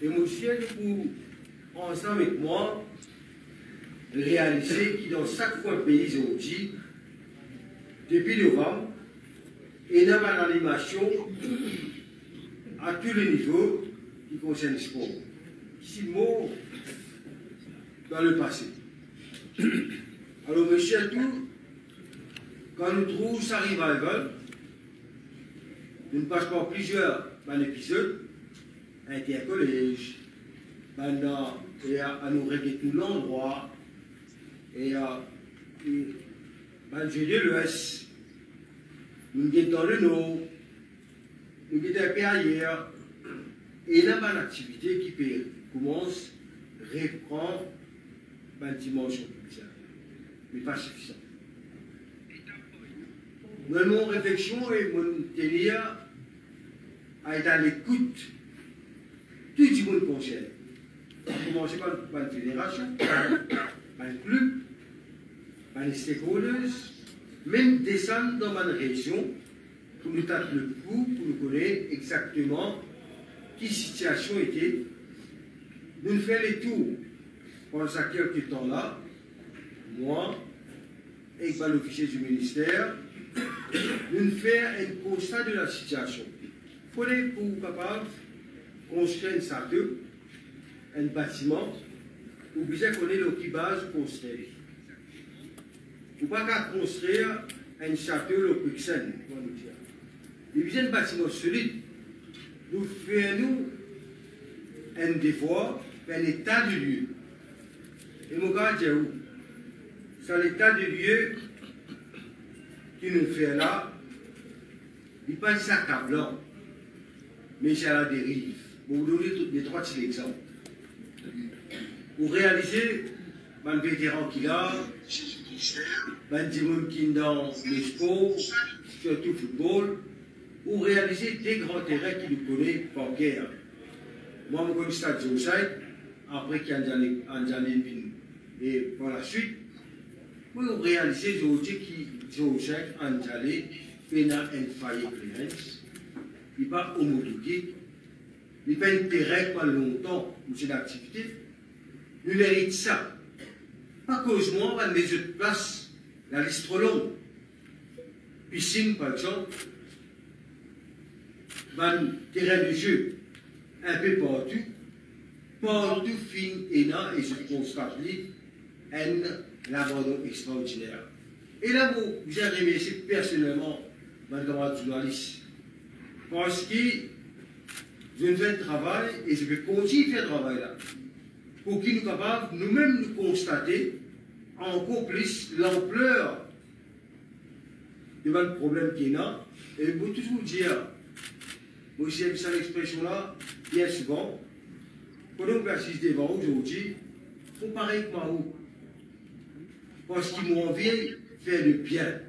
Et monsieur, pour, ensemble avec moi, réaliser qu'il dans chaque fois pays aujourd'hui, depuis novembre, il y a une animation à tous les niveaux qui concernent le sport. Ici, le mot dans le passé. Alors, monsieur, tout, quand nous trouvons ça revival, nous passons par plusieurs épisodes, intercollège, et à nous régler tout l'endroit, et à de l'Ouest, nous sommes dans le Nord, nous sommes un peu ailleurs, et il y a une activité qui commence à reprendre une dimension culturelle, mais pas suffisant. Mon réflexion et mon délire a été à l'écoute tout le monde concerné. On a commencé par une fédération, par un club, par les stakeholders, même descendre dans ma région pour nous taper le pouls, pour nous connaître exactement quelle situation était. Nous faisons les tours pendant ça quelques temps là, moi, avec l'officier du ministère, nous faisons un constat de la situation. Il fallait pour capable construire une château, un bâtiment, ou bien qu'on ait l'occupage construire. Il ne faut pas construire un château le Pixel, on va nous dire. Il y a un bâtiment solide. Nous faisons un devoir, un état de lieu. Et mon gars dit où? C'est l'état de lieu qui nous fait là. Il n'est pas sac à blanc, mais c'est à la dérive. Pour vous donner les trois petits exemples. Pour réaliser, un vétéran qu'il a, un monde qui est dans le sport, surtout le football, ou réaliser des grands terrains qui nous connaissent bancaires. Moi, je connais le stade Zooside, après qu'il y a un année et par la suite, pour réaliser aujourd'hui qui Zooside a un année, il a un failli clearance, il n'est pas homologué, il n'est pas un terrain pas longtemps où c'est l'activité. Nous héritons ça. Pas cause moi, on va mettre de place, la liste trop longue. Piscine, par exemple, un terrain de jeu, un peu partout fin et là, et je constate un abandon extraordinaire. Et là, vous avez remercié personnellement, mon camarade journaliste, parce que je fais le travail et je vais continuer à faire le travail là. Pour qu'il nous capable nous-mêmes nous constater encore plus l'ampleur de le problème qu'il y a. Et pour toujours dire, moi j'aime ça l'expression-là, bien souvent, quand on persiste devant aujourd'hui, il faut pareil que moi, parce qu'ils m'ont envie de faire le bien.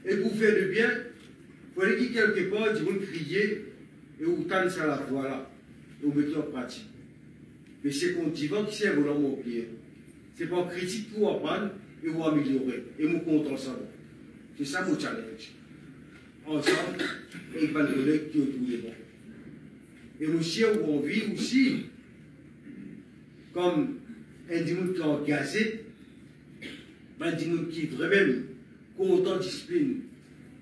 Et pour faire le bien, il fallait qu'il quelque part, ils vont crier et vous tendez ça la voie là, et vous mettez en pratique. Mais c'est cultivant qui sert dans mon pied. Ce n'est pas critique pour apprendre et vous améliorer. Et nous comptons ça. C'est ça mon challenge. Ensemble, avec les collègues qui ont tout les bons. Et nous sommes où on vit aussi, comme un monde qui est engagé, un monde qui est vraiment content de discipline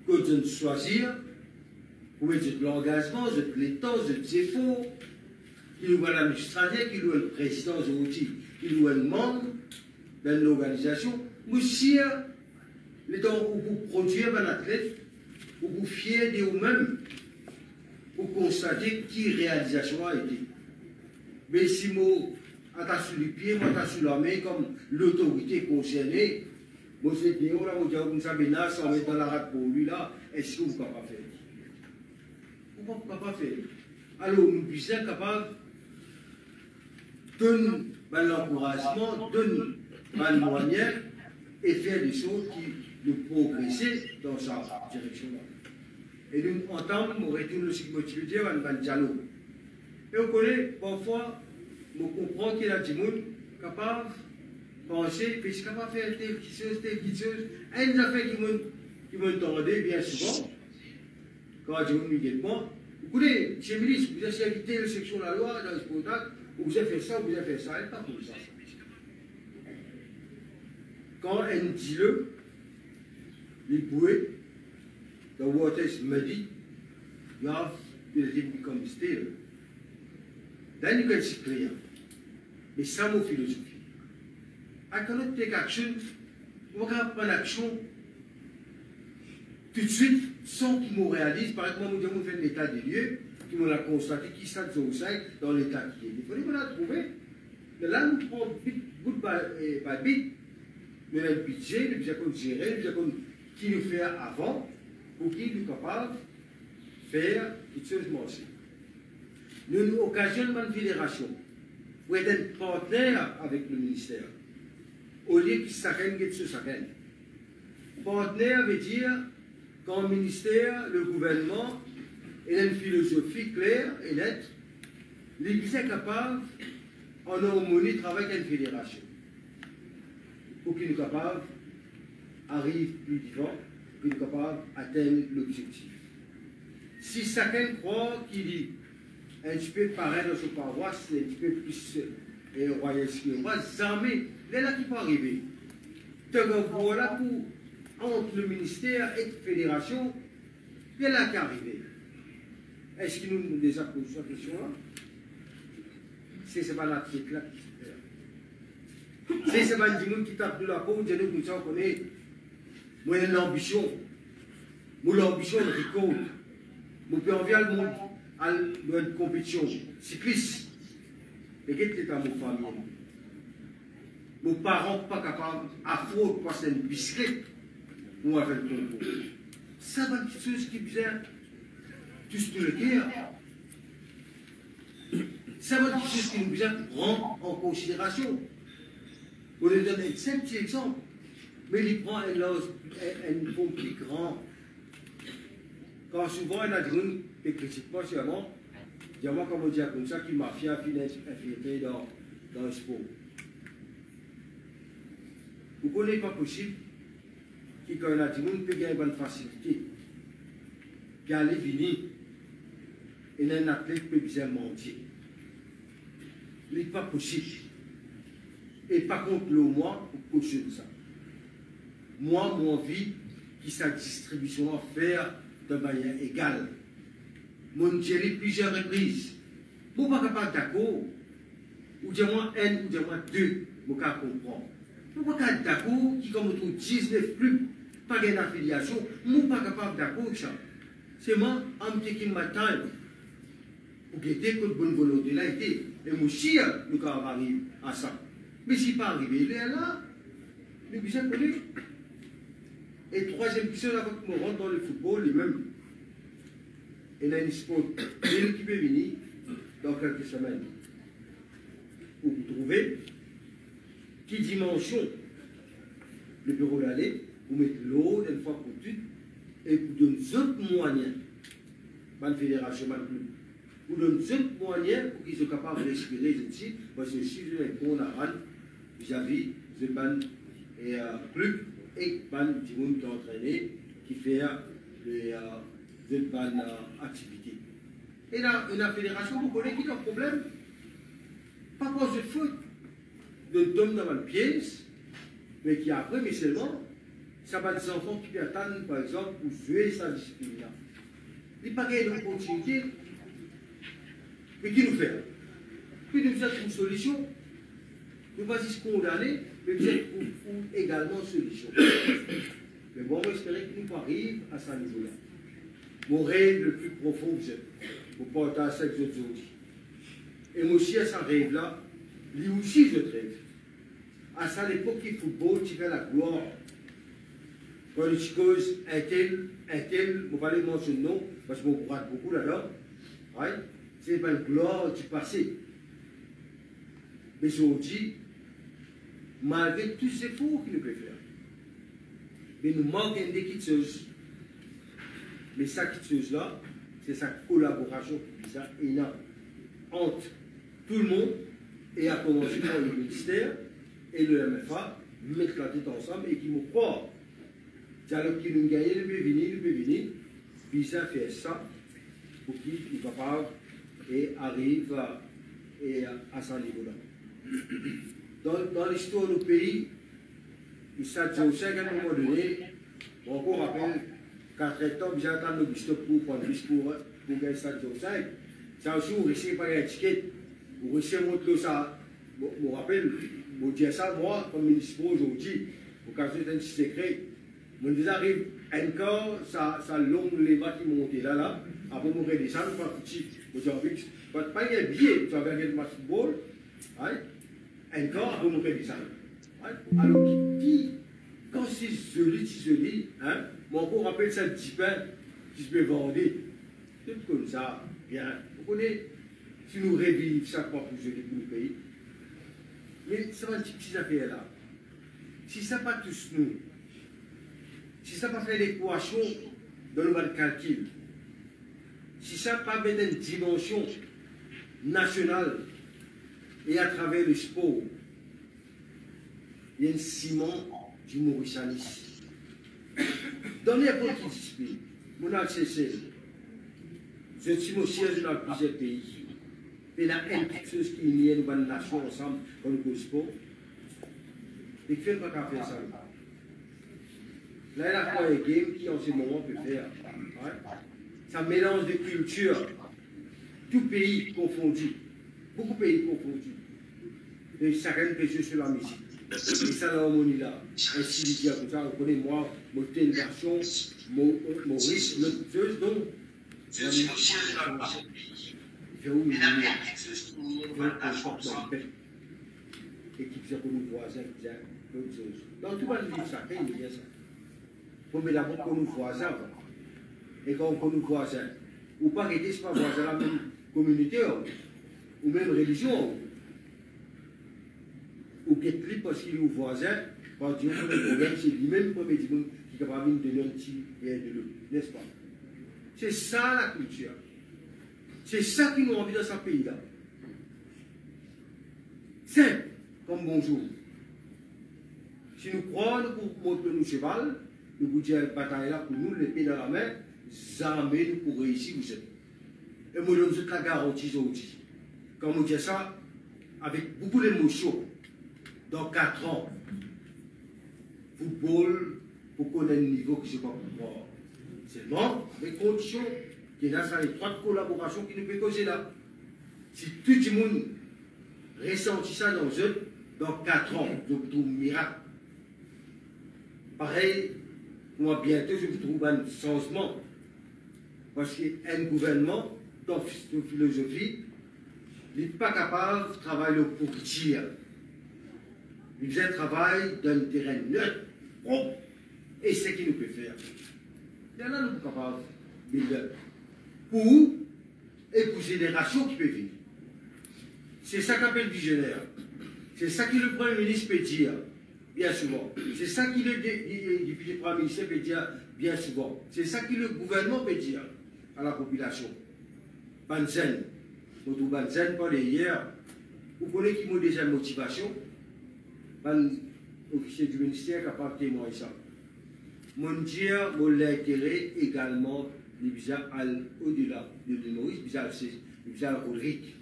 que de choisir, pour mettre de l'engagement, de l'état, de efforts, qui nous voit l'administrateur, qui nous voit le président aujourd'hui, qui nous voit le membre de l'organisation, aussi les temps où vous produisez un athlète, où vous fiez de vous-même, pour constater qui réalisation a été. Mais si moi, attache sur les pieds, moi, attache sur la main, comme l'autorité concernée, moi, je dis, oh là, moi, vous savez, là, sans mettre dans la rate pour lui, là, est-ce que vous ne pouvez pas faire? Vous ne pouvez pas faire. Alors, nous sommes capables donne l'encouragement, donne le moyen et faire des choses qui nous progresser dans sa direction-là. Et nous entendons, nous retournons le cycle motivité à un dialogue. Et on connaît, parfois, on comprend qu'il y a des gens capables de penser, puis c'est capable de faire telle petite chose. Et une affaire qui m'entendait bien souvent, quand je me dis moi, Vous connaissez, monsieur le ministre, vous avez évité la section de la loi dans le spectacle, vous avez fait ça, vous avez fait ça, et pas comme ça. Quand elle dit le, les bouées, the water is muddy, you have to let it become still. Then you can see clear. Mais ça, mon philosophie. I cannot take action, on va prendre action tout de suite sans qu'ils me réalisent. Par exemple, nous avons fait l'état des lieux, qui m'ont constaté qui sont dans l'état qui est. Il fallait qu'on la trouvé. Mais là, nous prenons bout par bit, nous avons le budget, nous avons géré, nous avons qui nous fait avant, pour qu'il soit capable de faire quelque chose de aussi. Nous nous occasionnons une fédération, pour être un partenaire avec le ministère, au lieu qu'il s'arrête de se s'arrête. Partenaire veut dire quand le ministère, le gouvernement, il a une philosophie claire et nette, l'Église est capable, en harmonie, de travailler avec une fédération. Pour qu'il soit capable d'arriver plus vivant, pour qu'il soit capable d'atteindre l'objectif. Si chacun croit qu'il dit un petit peu pareil dans son paroisse, un petit peu plus royaliste que moi, jamais, c'est là qui peut arriver. Donc voilà pour entre le ministère et la fédération, c'est là qui est arrivé. Est-ce qu'il nous déjà posé cette question-là? C'est pas la trique là qui se fait. C'est pas un monde qui tape de la peau, nous comme ça, on connaît. Moi, j'ai l'ambition. Moi, l'ambition, elle récolte. Moi, puis on vient le monde à une compétition cycliste. Et qu'est-ce que c'est à mon famille? Nos parents ne sont pas capables, à faute de passer une bicyclette, ou avec le concours. Ça va être quelque chose qui est bizarre. Tout le cœur. Ça va être quelque chose qui nous vient prendre en considération. On lui donne un simple petit exemple, mais il prend un fond plus grand. Quand souvent il y a des gens qui critiquent pas seulement, dis-moi comme on dit comme ça, qui m'a fait infiltrer dans le sport. Vous ne connaissez pas possible qu'il y a des gens qui peuvent gagner une bonne facilité, qui allait venir, et un athlète peut bien mentir. Ce n'est pas possible. Et par contre, le moi, pour cautionner ça. Moi, mon envie, qui sa distribution à faire de manière égale. Mon Thierry, plusieurs reprises. Vous ne pouvez pas être d'accord. Ou dis-moi un, ou dis-moi deux, vous pouvez comprendre. Vous ne pouvez pas être d'accord, qui comme on 19 plus, pas d'affiliation, vous ne pouvez pas capable d'accord avec ça. C'est moi, en me taking my time. Pour guetter que bonne volonté là été. Et moi aussi, nous arrivons à ça. Mais si pas arrivé, il est là. Nous besoin de connaître. Et troisième question, là, quand on rentre dans le football, lui-même, il a une sport qui peut venir dans quelques semaines. Où vous trouvez qui dimension le bureau d'aller, vous mettez l'eau une fois pour toutes, et vous donnez d'autres moyens, la fédération, le club. Vous donnez d'autres moyens pour qu'ils soient capables de respirer ici, parce que si vous avez un bon arène, vis-à-vis de ban et club et ban du monde qui est entraîné, qui fait les ban activités. Et là, la fédération, vous connaissez qui est le problème? Pas cause de foot, de d'hommes dans le pièce, mais qui après, mais seulement, ça va des enfants qui attendent, par exemple, pour jouer sa discipline. Il n'y a pas d'opportunité, mais qui nous fait? Puis nous faisons une solution. Nous ne pas juste condamner, mais nous avons également une solution. Mais bon, j'espère que nous arrivons à ce niveau-là. Mon rêve le plus profond, vous êtes, vous portez à ça que je vous dis. Et moi aussi, à ce rêve-là, lui aussi, je rêve. À ça, l'époque du football, tu fais la gloire. Quand tu causes un tel, on va aller mentionner le nom, parce qu'on croit beaucoup là-dedans. Ouais, c'est pas une gloire du passé. Mais je vous dis, malgré tous ces efforts qu'il peut faire, mais nous manquons des petites choses. Mais cette petite chose-là, c'est sa collaboration qui est énorme entre tout le monde, et à commencer par le ministère et le MFA, mettre la tête ensemble et qui me croient. C'est alors qu'ils nous gagnent, ils peuvent venir, puis ça fait ça. pour qu'ils soient capables et arrivent à ce niveau-là. Dans l'histoire du pays, il s'est dit aussi qu'à un moment donné, on rappelle 4 étapes, j'ai attendu le stop pour prendre le discours pour gagner ça. Ça aussi, vous risquez pas l'étiquette, vous risquez de montrer ça. Je me rappelle, je dis ça, moi, comme ministre aujourd'hui, au cas où c'est un secret, je dis, arrive encore, ça longue les bas qui montent là, après je redescends, je pas petit, je dis, pas un billet, tu as gagné le match de football, encore, après je redescends. Alors, quand c'est joli, mon corps rappelle ça le petit pain qui se peut vendre. C'est comme ça, bien. Vous connaissez, si nous revivons chaque fois plus joli pour le pays, mais ça va une petite affaire là. Si ça pas tous nous, si ça pas fait l'équation dans le calcul, si ça pas mettre une dimension nationale et à travers le sport, il y a un ciment du mauricianisme. Dans n'importe quelle discipline, mon accès, je suis au siège dans plusieurs pays. Et la haine, quelque chose qui unit une bonne nation ensemble dans le sport. Et qui fait pas qu'à faire ça. Là, il y a quoi les games qui en ce moment peut faire. Ça mélange de cultures, tout pays confondu, beaucoup de pays confondus. Et chacun peut jouer sur la musique. Et ça, l'harmonie là, ainsi de dire, comme ça, vous connaissez, moi, mon telle version, Maurice, notre chose, donc, je suis au siège dans le pays. Il fait où il est et qui faisait pour nos voisins, qui faisait d'autres choses. Dans tout le monde, chacun, il dit ça. Il faut mettre d'abord pour nos voisins. Et quand on connaît nos voisins, ou pas arrêter, ce n'est pas voisin la même communauté, ou même religion. Ou qui est plus parce qu'il est au voisin, parce que le problème, c'est lui-même qui est capable de donner un petit et de l'autre, n'est-ce pas? C'est ça la culture. C'est ça qui nous envie dans ce pays-là. Simple, comme bonjour. Si nous croyons pour montrer nos cheval, nous vous dire bataille là pour nous, l'épée dans la main, jamais nous pour réussir, vous êtes. Et moi, je vous la garantie aujourd'hui. Quand on dit ça, avec beaucoup d'émotion, dans 4 ans, football, pour connaître le niveau que je ne sais pas pourquoi. Seulement, les conditions, il y a ça, les 3 collaborations qui nous peuvent causer là. Si tout le monde ressentit ça dans 4 ans, je vous trouve un miracle. Pareil, moi bientôt, je vous trouve un changement. Parce qu'un gouvernement, dans une philosophie, n'est pas capable de travailler pour dire. Il faisait un travail dans un terrain neutre, propre, et c'est ce qu'il nous peut faire. Il y en a nous capables de pour épouser les générations qui peuvent vivre. C'est ça qu'appelle visionnaire. C'est ça que le Premier ministre peut dire, bien souvent. C'est ça que le Premier ministre peut dire, bien souvent. C'est ça que le gouvernement peut dire à la population. Banzen, notre Banzen, pas hier, vous connaissez qui m'ont déjà motivation. Un officier du ministère capable de témoigner ça. Mon Dieu, mon l'intérêt également, les visas au-delà de Maurice, les visas Rodrigue.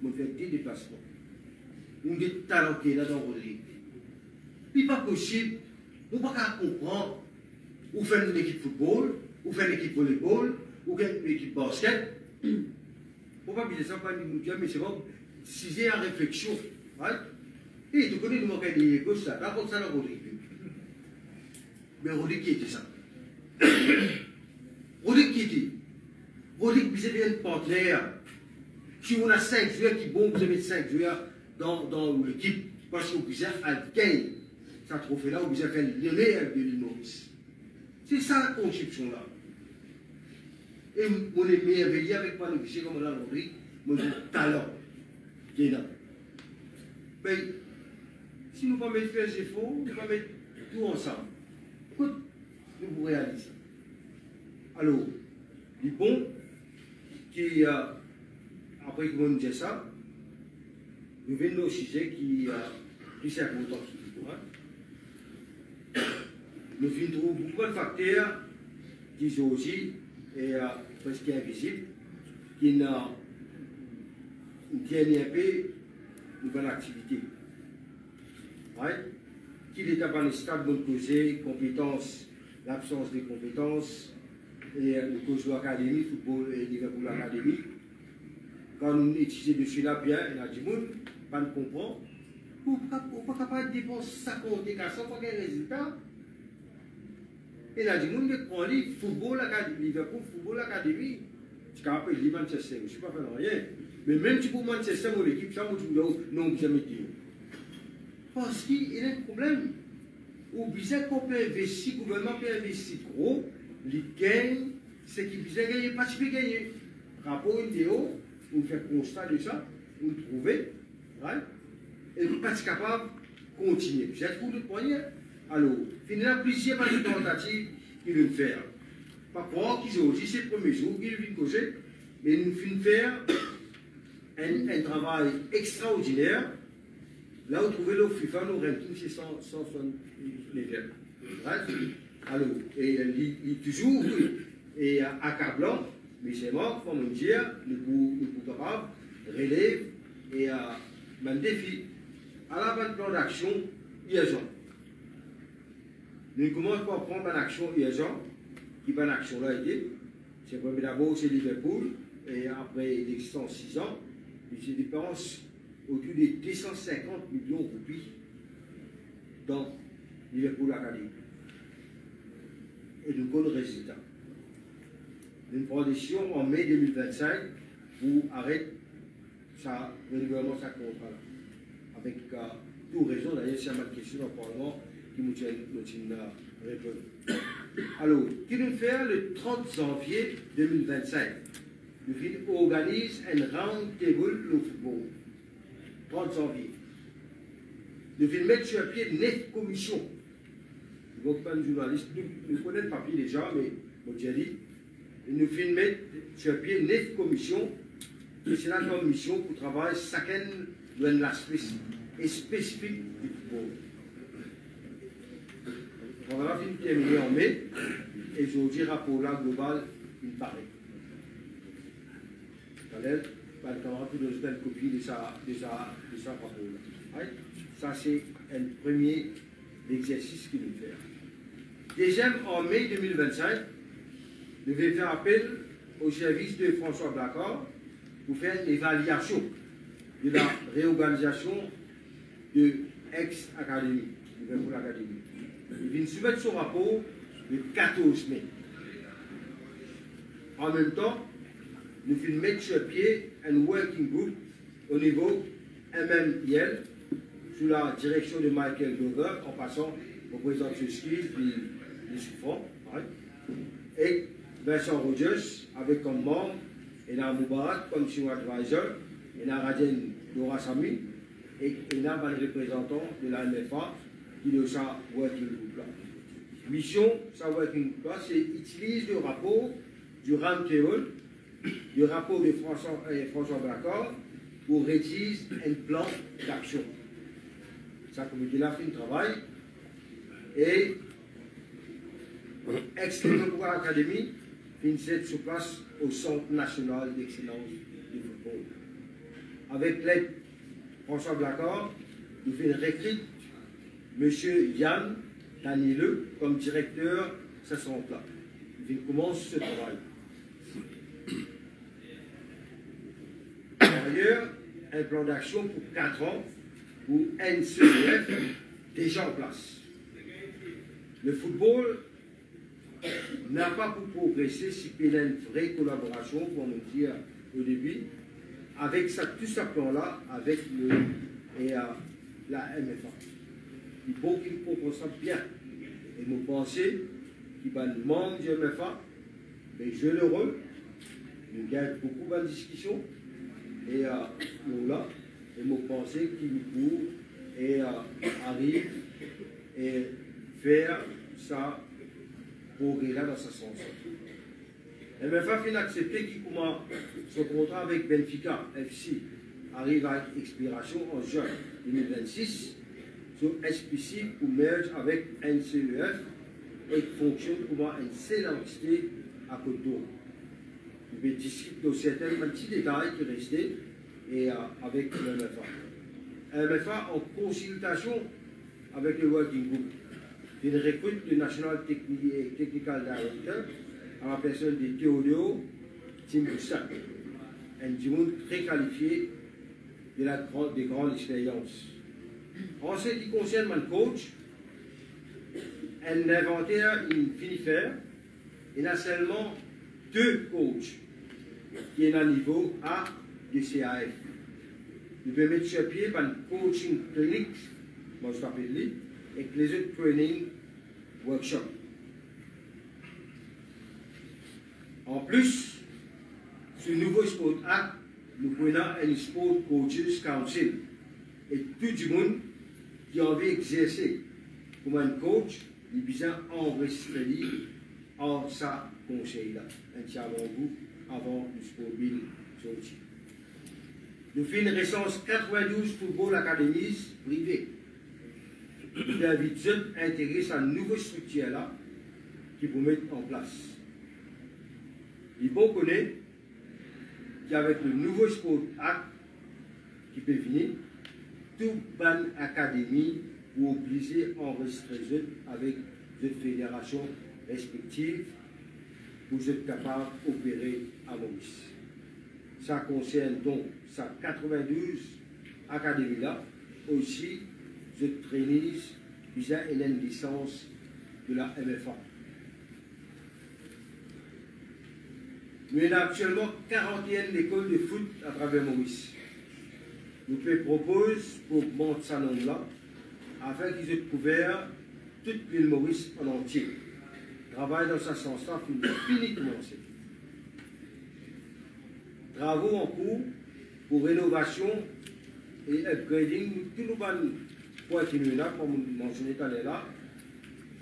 Mon fait des déplacements. On a des talents qui est là dans Rodrigue. Il n'est pas possible, on ne peut pas comprendre. Ou faire une équipe football, ou faire une équipe volleyball, ou une équipe basket. On ne peut pas dire ça, pas dire, mais c'est bon, si j'ai une réflexion. Right? Et tu connais le mot qu'il y a gauche là, raconte ça à Rodrigue. Mais Rodrigue qui était ça? Rodrigue qui était? Rodrigue, vous avez un partenaire. Si on a 5 joueurs qui bon, vous avez 5 joueurs dans l'équipe, parce que vous avez gagné ce trophée-là, vous avez fait le meilleur de l'île Maurice. C'est ça la conception là. Et on est merveilleux avec moi, officier comme on a Rodrigue, mon talent qui est là. Mais, si nous ne pouvons pas faire des efforts, nous ne pouvons pas mettre tout ensemble. Écoute, nous vous réalisons. Alors, il est bon qui, après que vous nous dites ça, nous venons au sujet qui est important. Nous trouvons beaucoup de facteurs qui sont aussi presque invisibles. qui n'a une dernière paix, une bonne activité. Right? Qui n'est pas dans le stade de causer, compétences, l'absence de compétences, et le coach de l'académie, football et Liverpool l'académie. Quand on étudie dessus là bien, il y a du monde, pas de comprendre. Vous n'êtes pas capable de dépenser 50 et 400 pour quel résultat. Et il y a du monde qui prend le football l'académie, Liverpool, football l'académie. Tu peux appeler Manchester, je ne suis pas fait rien. Mais même si pour Manchester, mon équipe, ça, vous dites, non, jamais dit. Parce qu'il y a un problème. Ou bien qu'on peut investir, le gouvernement peut investir gros, les gains, c'est qu'il peut gagner, pas si peut gagner. Rapport une vidéo, on fait constat de ça, on trouve, right? Et on n'est pas capable de continuer. J'ai un coup de poignet. Alors, il y a plusieurs tentatives qu'ils veulent faire. Par contre, qu'ils ont aussi c'est le premier jour qu'ils viennent causer, mais nous finissons faire un travail extraordinaire. Là, vous trouvez le FIFA, nous ranking, c'est 160 levels. Alors, et il est toujours et accablant, mais c'est mort, il faut me dire, nous sommes capables, relève et un défi. À la bonne plan d'action, urgent. Nous commençons par prendre une action urgente, qui est une action là été. C'est d'abord c'est Liverpool, et après l'existence 6 ans, j'ai dépense autour de 250 millions de roupies dans Liverpool Academy. Et nous avons le résultat. Nous prenons une décision en mai 2025 pour arrêter ça, renouvellement de sa contrat. Avec toute raison, d'ailleurs, c'est ma question dans le Parlement qui nous tient à répondre. Alors, qui nous fait le 30 janvier 2025? Nous organisons un round table au football. 30 janvier. Nous allons mettre sur pied 9 commissions. Nous ne sommes pas journalistes, nous connaissons le papier déjà, mais nous avons dit, nous allons mettre sur pied 9 commissions. C'est la commission pour travailler chacun dans l'aspect spécifique du football. On va terminer en mai, et je vous dis rapport là global, il paraît. Le camarade peut nous donner une copie de ça rapport là. Right? Ça, c'est un premier exercice qu'il nous fait. Deuxième, en mai 2025, nous allons faire appel au service de François Blacard pour faire une évaluation de la réorganisation de ex-académie, Liverpool Academy. Il vient soumettre son rapport le 14 mai. En même temps, nous allons mettre sur pied un working group au niveau MMIL sous la direction de Michael Glover, en passant au président de Suskis, les souffrants, et Vincent Rogers avec comme membre, et la Moubarak comme senior advisor, et la Radien Dora Sami, et la représentant de la MFA qui est de sa working group là. Mission, sa working group là, c'est utiliser le rapport du Ramthéol, le rapport de François Blacard pour rédiger un plan d'action. Ça comité là fait un travail et ex-Liverpool Academy finit sur place au Centre national d'excellence du football. Avec l'aide de François Blacard, nous faisons recruter M. Yann Danileux comme directeur de ce centre-là. Il commence ce travail. Par ailleurs, un plan d'action pour 4 ans pour NCEF déjà en place. Le football n'a pas pu progresser si il y a une vraie collaboration, comme on dit au début, avec tout ce plan-là, avec la MFA. Il faut qu'il propose ça bien. Et vous pensez qu'il va le membre du MFA, mais je l'heureux, il gagne beaucoup de discussions, et nous là, et vous pensez qu'il peut et arrive et faire ça progrès là dans ce sens. Le MFA finit accepter qu'il commence son contrat avec Benfica FC arrive à expiration en juin 2026 sur SPC pour merge avec NCEF et fonctionne comme une seule entité à Côte d'Or. Vous pouvez discuter de certains petits détails qui restaient et avec le MFA. MFA en consultation avec le Working Group. Il recrute le National Technical Director à la personne de Théodore Timboussak, un monde très qualifié des grandes expériences. En ce qui concerne mon coach, un inventaire, il finit faire. Il y a seulement 2 coachs qui sont à niveau A du CAF. Nous pouvons mettre sur pied un coaching clinique, moi je t'appelle lui, et les autres training workshops. En plus, ce nouveau Sport Act, nous prenons un Sport Coaches Council. Et tout le monde qui a envie d'exercer comme un coach, il a besoin d'enregistrer en sa conseil-là. Un tiers avant vous, avant le Sport Bill sorti. Nous faisons une récence 92 Football Academies privées. Nous invitons à intégrer cette nouvelle structure-là qui vous mettre en place. Il faut connaître qu'avec le nouveau Sport Act qui peut venir, toute bonne académie ou obligé d'enregistrer avec les fédérations respectives pour être capable d'opérer à Maurice. Ça concerne donc sa 92 académies-là, aussi de trainees visant une licence de la MFA. Nous avons actuellement 41 écoles de foot à travers Maurice. Nous proposons pour monter ce nombre-là afin qu'ils aient couvert toute l'île Maurice en entier. Travail dans ce sens-là fini commencer. Travaux en cours pour rénovation et upgrading. Tout le monde continue là, comme vous mentionnez tout à l'heure,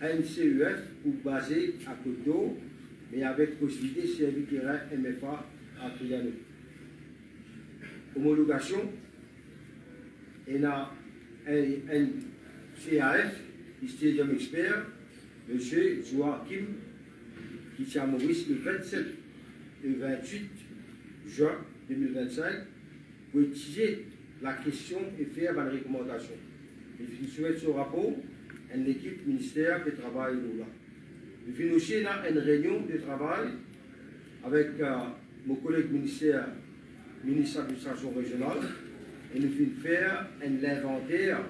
un CEF pour baser à Coteau, mais avec possibilité de servir terrain MFA à Triano. Homologation, il y a un CAF, Stadium Expert, M. Joachim, qui tient à Maurice le 27 et 28 juin 2025, pour étudier la question et faire une recommandation. Il souhaite ce rapport, une équipe ministère qui travaille là. Nous finissons aussi une réunion de travail avec mon collègue ministre de l'administration régionale et nous finissons faire un inventaire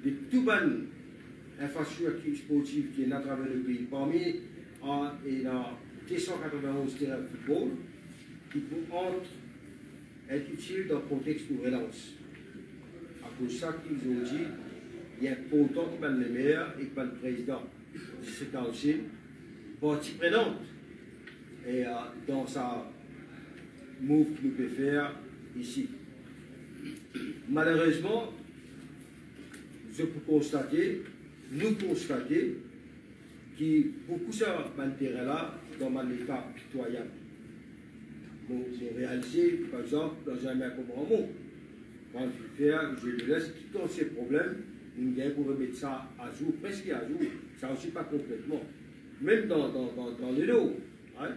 de toutes les infrastructures sportives qui sont à travers le pays. Parmi il y a 291 terrains de football qui peuvent être utiles dans le contexte de relance. À cause de ça qu'ils ont dit, il est important que le maire et le président de ce council partie prenante et dans sa move que nous pouvons faire ici. Malheureusement, je peux constater, nous constater, que beaucoup de ce terrain-là dans mon état pitoyable. Bon, c'est réalisé, par exemple, dans un maire comme Ramon. Quand je le laisse, tous ces problèmes, nous pour remettre ça à jour, presque à jour, ça aussi pas complètement. Même dans les lots. Hein?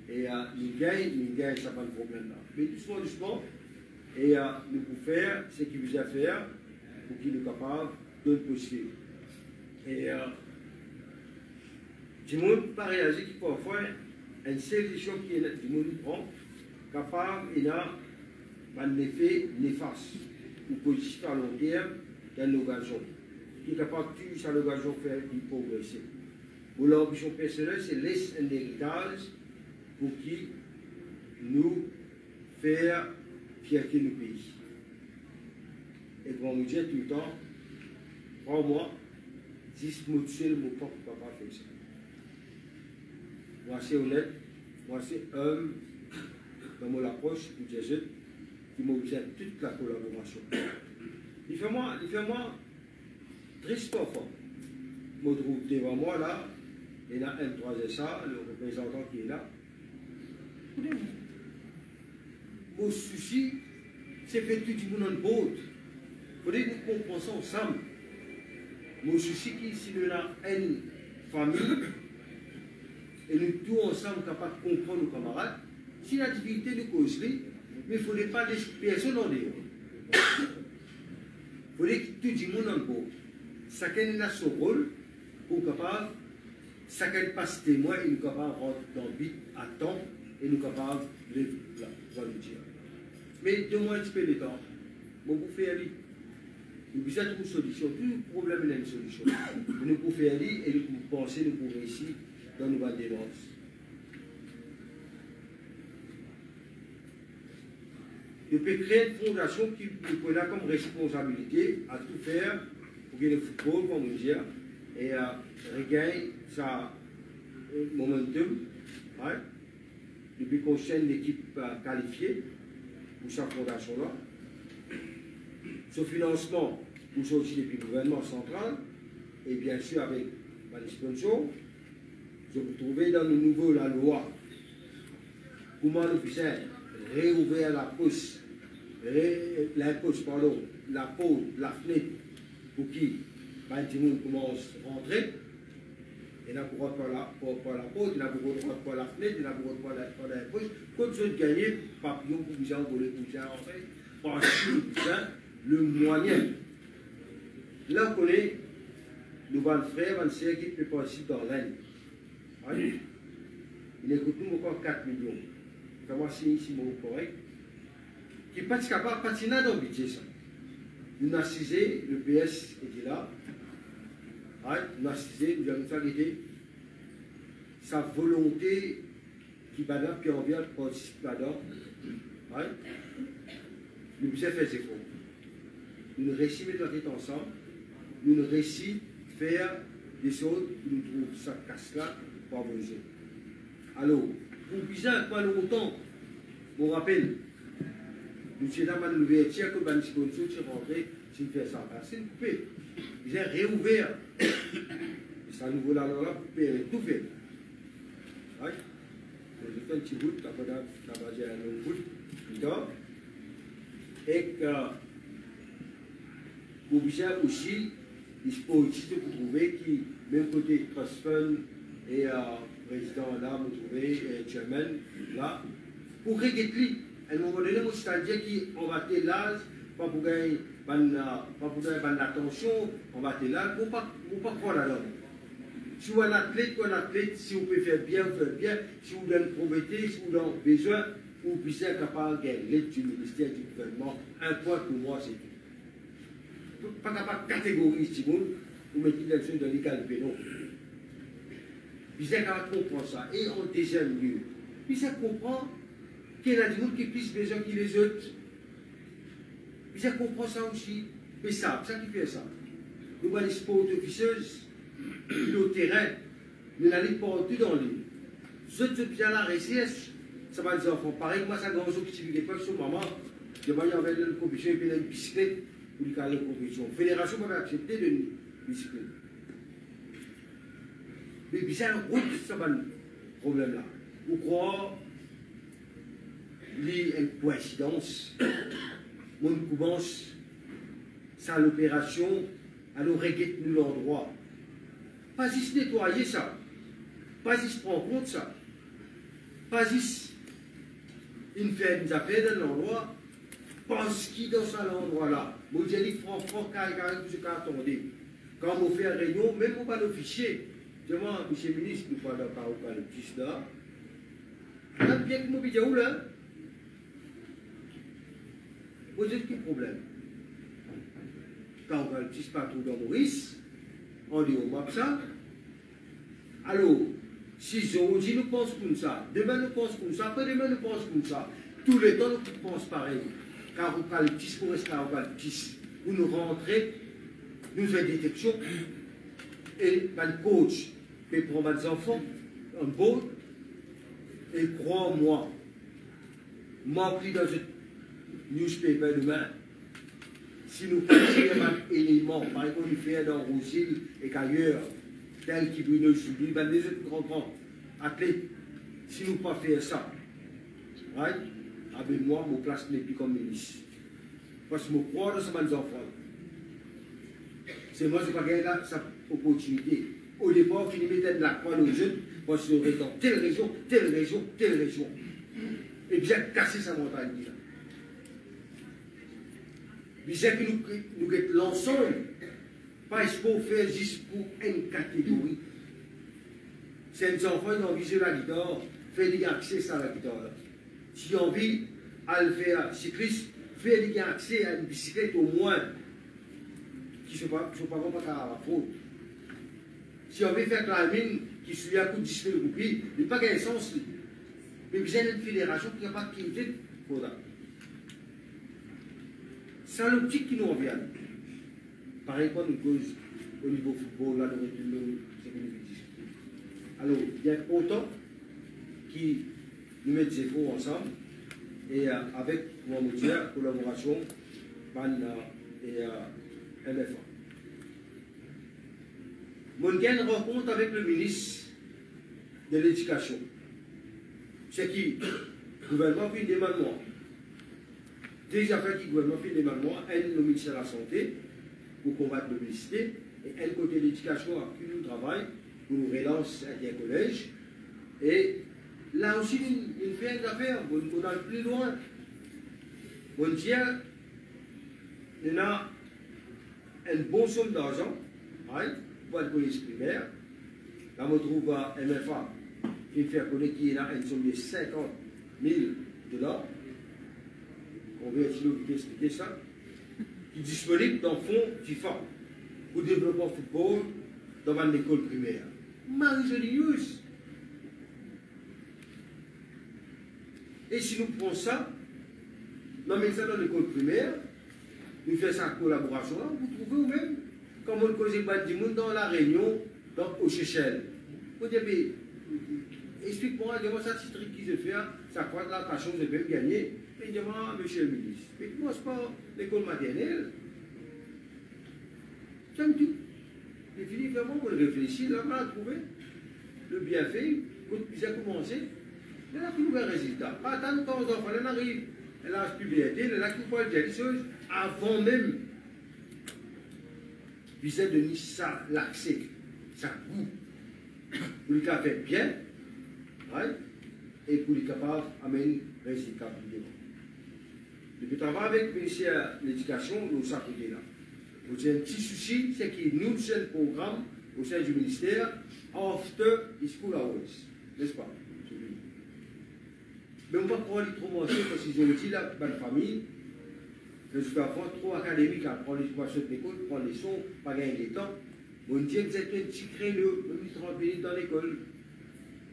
Et nous gagnons ça pas de problème là. Mais doucement, et nous pouvons faire ce qu'il vous a à faire pour qu'il soit capable de le possible. Et du monde pas réagir qu'il peut faire une solution qui est du monde prend, capable, il a un effet néfaste ou positif à long terme dans l'occasion, qui est capable de tuer à l'occasion de faire du progresser. Pour l'ambition personnelle, c'est laisser un héritage pour qui nous faire fierté du pays. Et pour nous dire tout le temps, prends-moi, 10 mots de seul, mon propre papa fait ça. Moi, c'est honnête, moi, c'est homme dans mon approche pour Jésus qui mobilise toute la collaboration. Il fait moi triste parfois. Je me trouve devant moi là, il y a un 3 ça, le représentant qui est là. Mon souci, c'est que tout le monde en bout. Il faudrait que nous comprenions ensemble. Mon souci, c'est qu'il y a une famille et nous tous ensemble capables de comprendre nos camarades, si la difficulté nous cause, mais il ne faudrait pas laisser personne en dehors. Il faudrait que tout le monde en gros. Chacun a son rôle pour capable, chacun passe témoin et nous capable de rentrer dans le but à temps et nous capable de le dire. Mais donne-moi un petit peu de temps. Bon, pour faire aller. Nous besoin de une solution. Tout problème il a une solution. Nous pouvons faire aller et nous pouvons penser, nous pouvons réussir dans nos bandes dépenses. Nous pouvons créer une fondation qui nous prendra comme responsabilité à tout faire pour que le football, comme on dit, et regagne sa momentum. Right? Depuis qu'on chaîne l'équipe qualifiée pour sa fondation-là. Ce financement, nous sommes aussi depuis le gouvernement central, et bien sûr avec les sponsors. Je vous trouvez dans le nouveau la loi comment nous faisons réouvrir la poste, la porte, la fenêtre pour qui tout le monde commence à rentrer. Il n'a pas droit par la porte, il n'a pas droit par la fenêtre, il n'a pas droit par la poche. Quand vous avez gagné, papillon, pour vous envoler, pour vous rentrer, parce que le moyen. Là, on connaît, nous allons le frère, on sait qu'il peut passer dans l'année. Il écoute nous encore 4 millions. Comment c'est ici, mon correct? Qui n'est pas capable de patiner dans le budget, ça. Nous avons cisé, le PS était là. Nous avons cisé, nous avons fait sa volonté qui va là, puis on vient de participer là-dedans. Nous avons fait des efforts. Nous réussissons à mettre ensemble. Nous réussissons à faire des choses qui nous trouvent ça casse-là pour avoir besoin. Alors, pour bizarre, pas longtemps, on rappelle, nous sommes dans l'ouverture que les sponsors sont rentrés, c'est fait ça. C'est une coupée. Ils ont réouvert. Et ça nous vaut la loi pour tout faire. Oui. J'ai fait un petit bout, après j'ai un autre bout, plus tard. Et que, pour bizarre aussi, les sportifs vous trouvez qui, même côté Trust Fund et président là, vous trouvez, chairman là, pour régler, à un moment donné, c'est-à-dire qu'on va être l'âge, pas pour gagner l'attention, on va être là, pour ne pas prendre la langue. Si vous êtes un athlète, si vous pouvez faire bien, vous faites bien, si vous avez une pauvreté, si vous avez besoin, vous puissiez être capable de gagner l'aide du ministère du gouvernement, un point pour moi, c'est tout. Pas capable de catégoriser tout le monde, vous mettez l'élection dans l'égalité, non. Puis c'est capable de comprendre ça. Et en deuxième lieu, puis ça comprend qu'il y a des gens qui ont plus besoin que les autres. Puis ça comprend ça aussi. Mais ça qui fait ça. Nous voyons les sports officieuses, le terrain, nous allons partout dans l'île. Ceux qui sont là, RCS, ça va les enfants. Pareil, moi, ça grand chose qui suit l'école sur maman. Je vais y avoir une compétition, et puis une bicyclette pour les cas de compétition. La fédération va accepter de bicyclette. Mais puis c'est un gros problème là. Vous croyez qu'il y a une coïncidence. On commence ça l'opération, alors reguette nous l'endroit. Pas juste nettoyer ça. Pas juste prendre compte ça. Pas juste une fait des affaires dans l'endroit. Pense qui dans cet endroit-là. Moi j'ai dit franc, carré, tout ce qu'on attendait. Quand on fait une réunion, même on va le fichier. Je demande, monsieur le ministre, nous parlons pas au petit là. On a bien que mon vidéo là. Vous avez quel problème? Quand on va le petit partout dans Maurice, on dit au map ça. Alors, si aujourd'hui nous pensons comme ça, demain nous pensons comme ça, après-demain nous pensons comme ça, tous les temps nous pensons pareil. Car on parle petit, pour rester au petit, vous nous rentrez, nous faisons détection, et le coach peut prendre des enfants en boat, et crois-moi, m'emplis dans un newspaper demain, si nous faisons un élément, par exemple, nous faisons dans Roussil et qu'ailleurs, tel qui veut nous subir, ben les autres grands athlètes, si nous ne pas faire ça, right? Avec moi, mon place n'est plus comme ministre. Parce que je crois dans ces enfants. C'est moi qui n'ai pas gagné cette opportunité. Au départ, qui nous mettait de la croix aux jeunes, moi je serai dans telle région, telle région, telle région. Et bien casser sa montagne là. Bien que nous l'ensemble, pas ce qu'on fait juste pour une catégorie. C'est un enfant qui ont envie de la guitare, fait des accès à la guitare. Si on envie à le faire cycliste, fait des accès à une bicyclette au moins, qui ne sont pas à la faute. Si on veut faire climbing, qui suit un coup de 10 000 roupies, il n'y a pas qu'un sens. Mais vous avez une fédération qui n'a pas de qualité pour ça. C'est l'optique qui nous revient. Pareil quoi nous cause au niveau football, là, c'est ce que nous discutons. Alors, il y a autant qui nous mettent des efforts ensemble et avec, comment vous dire, collaboration, PAN et MFA. Mon gain rencontre avec le ministre de l'Éducation. C'est qui le gouvernement fait des demande. Déjà fait qui le gouvernement fait des demande, elle, le ministère de la Santé, pour combattre l'obésité, et elle, côté de l'Éducation, a pu nous travailler pour nous relancer à un collège. Et là aussi, il fait une affaire, on a plus loin. On dit, il y a une bonne somme d'argent, pour le collège primaire. Là, on trouve à MFA, qui fait connaître qu'il y a une somme de 50 000 $. On veut expliquer ça. Qui est disponible dans le fonds FIFA pour le développement football dans l'école primaire. Marie-Jolieuse. Et si nous prenons ça, nous mettons ça dans l'école primaire, nous faisons ça en collaboration, là, vous trouvez vous-même, comme on le cause du monde dans la Réunion, au Seychelles. Vous dites, mais explique-moi, dis-moi ça, c'est truc qui se fait, ça croit que la passion, je vais gagner. Et dis-moi, monsieur le ministre, mais comment c'est pas l'école maternelle? C'est tout. Et puis, vraiment, on réfléchit, là, on a trouvé le bienfait, quand il a commencé, il a trouvé un résultat. Pas tant de temps, enfants, elle arrive, elle a la puberté, elle a tout pas des choses avant même. Puis elle donne ça, l'accès, ça goût, pour le faire bien, right? Et pour les capables d'amener un résultat plus devant. Depuis travail avec le ministère de l'Éducation, nous sommes là. Vous avez un petit souci, c'est que nous sommes le programme au sein du ministère After School Hours, n'est-ce pas? Mais on ne va pas prendre trop manger parce qu'ils ont dit là, dans la famille, je suis enfant trop académique à prendre l'éducation de l'école, prendre les sons, pas gagner des temps. On dit que vous êtes un petit créneau, même 30 minutes dans l'école.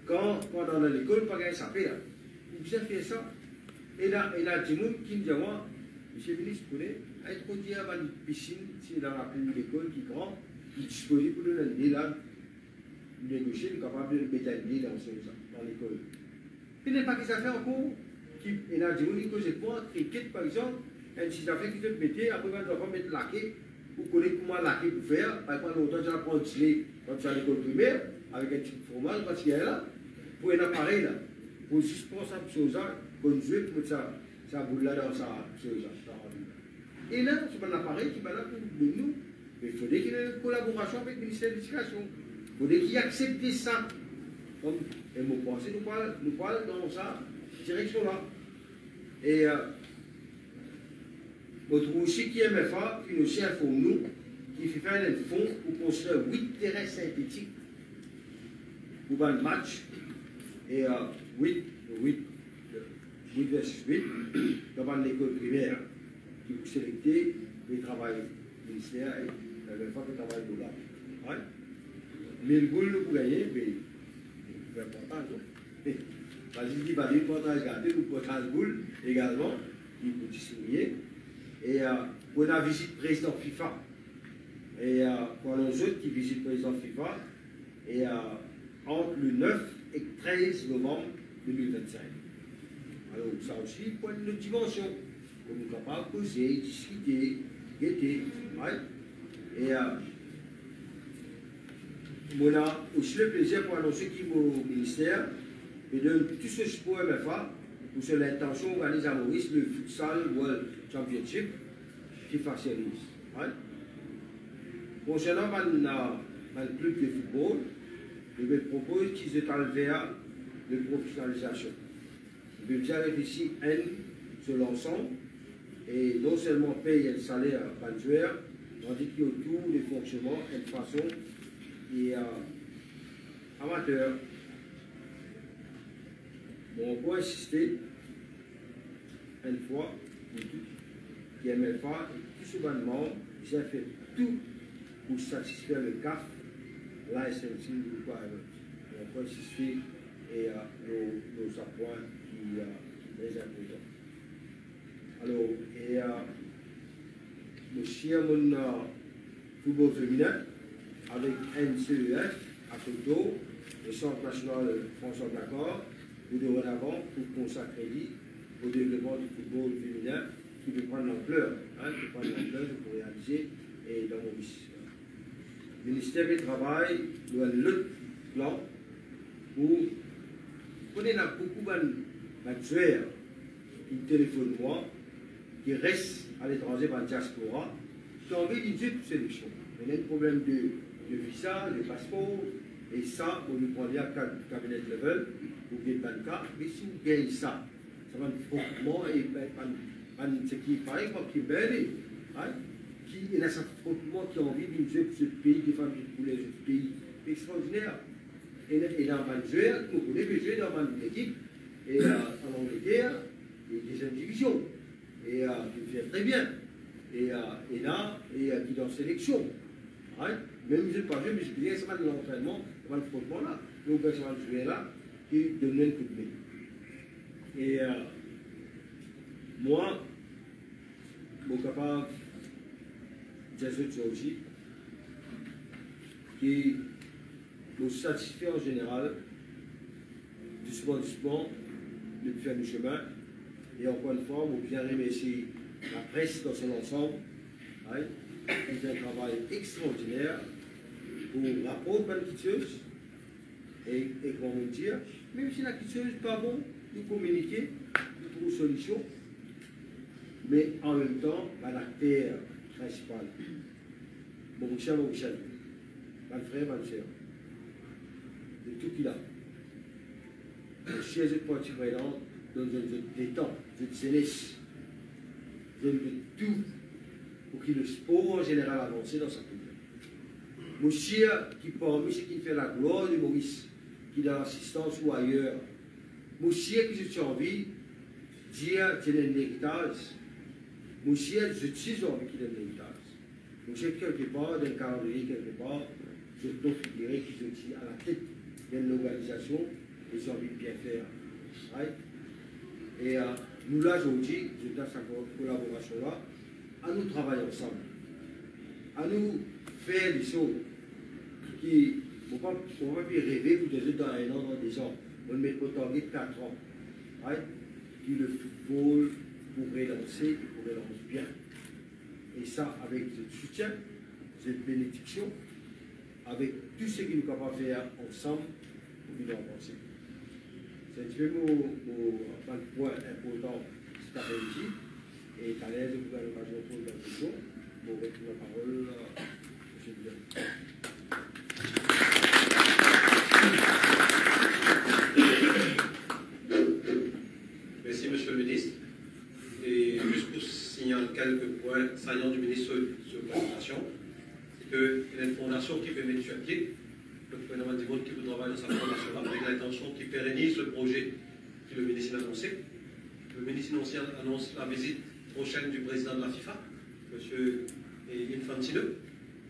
Quand dans l'école, pas gagner ça fait là. Vous avez fait ça. Et là, il y a des gens qui me disent, moi, monsieur le ministre, vous connaissez, être qu'on dit à une piscine, c'est dans la cour de l'école qui est grande, qui est disponible pour le nez là, négocier, nous sommes capables de mettre un nez dans l'école. Il n'y a pas que ça fait encore. Il y a des gens qui disent, moi, cricket par exemple, un petit affaire qui te mettait, après, on doit mettre laqué, vous connaissez comment laquer pour faire, par exemple, longtemps, j'apprends à tirer quand tu es à l'école primaire, avec un petit fromage, parce qu'il y a là, pour un appareil là, pour juste prendre ça, chose-là, pour jouer, pour mettre ça boule là dans sa chose-là. Et là, c'est un appareil qui va là pour nous. Mais il faudrait qu'il y ait une collaboration avec le ministère de l'Éducation. Il faudrait qu'il accepte ça. Comme et mon pensée, nous parle dans sa direction-là. Et on trouve aussi qu'il y a MFA qui nous sert pour nous, qui fait faire un fonds pour construire 8 terrains synthétiques pour le match. Et 8 versus 8 dans l'école primaire qui vous sélectez les travail ministère et MFA qui travaille pour là. Mais le goût nous pour gagner, mais c'est important. Vas-y, il va dire portage gardé ou portage boule également, qui peut distribuer. Et on a visité le président FIFA. Et pour les autres qui visitent le président FIFA, et entre le 9 et 13 novembre 2025. Alors, ça aussi, pour une autre dimension. On est capable de causer, discuter, guetter. Et on a aussi le plaisir pour annoncer qu'il va au ministère et donne tout ce support MFA pour sur l'intention d'organiser à Maurice le Futsal World Championship qui facilite. Concernant le club de football, je propose qu'ils aient vers de professionnalisation. Je vais dire ici, sur l'ensemble, et non seulement paye le salaire mensuel, tandis qu'il y a autour des fonctionnements, une façon, et amateur. Bon, on peut insister, une fois, qui n'aimait pas, tout souvent, j'ai fait tout pour satisfaire le CAF, la SNC ou quoi. On peut insister et nos appoints qui les importants. Alors, et aussi mon football féminin avec NCEF à Soto, le Centre national François D'accord, pour dorénavant pour consacrer au développement du football féminin qui peut prendre l'ampleur, pour réaliser et dans mon vice. Le ministère du Travail doit le plan pour connaître beaucoup de tueurs qui téléphonent moi, qui restent à l'étranger par diaspora, qui ont envie d'une sélection. Il y a un problème de visa, de passeport, et ça, on nous prend bien cabinet level, pour gagner le cas, mais si vous gagnez ça, ça va être frottement et ce qui est pareil, qui est belle, qui est un frottement qui a envie d'une jeu pour ce pays, des familles pour les autres pays, extraordinaire. Et dans Venezuela, vous connaissez jouer dans une équipe, et en Angleterre, il y a des indivisions, et qui fait très bien, et là, qui est dans sélection. Même si je ne pas joué, mais je dis, ça va de l'entraînement, ça va le frottement là, donc ça va jouer là, qui donne un coup de main. Et moi, je suis capable de dire ça aussi, qui nous satisfait en général, doucement, de faire du chemin. Et encore une fois, je bien remercier la presse dans son ensemble, qui fait un travail extraordinaire pour rapporter bonne quitteuse et comment dire, même si la quitteuse n'est pas bon, de communiquer, de trouver une solution, mais en même temps, l'acteur principal, mon frère, mon frère, de tout qu'il a. Je suis un parti prenant dans un jeu de détente, jeu de jeunesse, jeu de tout, pour que le sport en général avance dans sa culture. Monsieur qui parmi ceux qui fait la gloire de Maurice, qui est dans l'assistance ou ailleurs, monsieur qui j'ai envie de dire qu'il est un héritage, monsieur je suis envie qu'il est un héritage. Monsieur quelque part, dans le calendrier quelque part, je dois figurer qui se dit à la tête d'une organisation et j'ai envie de bien faire. Right? Et nous là aujourd'hui, je dans cette collaboration-là, à nous travailler ensemble, à nous faire des choses qui ne vont pas rêver pour des autres dans un an, dans des ans. On met autant de 4 ans. Right? Qui le football pour relancer et pour relancer bien. Et ça, avec ce soutien, cette bénédiction, avec tout ce que nous sommes capables de faire ensemble pour nous avancer. C'est vraiment un point important cet après-midi. Et à l'aise, vous avez l'occasion de poser la question. Vous aurez la parole, M. Blanc. Merci, Monsieur le ministre. Et juste pour signaler quelques points saillants du ministre sur la fondation, c'est qu'il y a une fondation qui peut mettre sur pied, le gouvernement du monde qui peut travailler dans sa fondation-là, avec l'intention qui pérennise le projet que le ministre a annoncé. Le ministre annonce la visite prochaine du président de la FIFA, M. Infantino,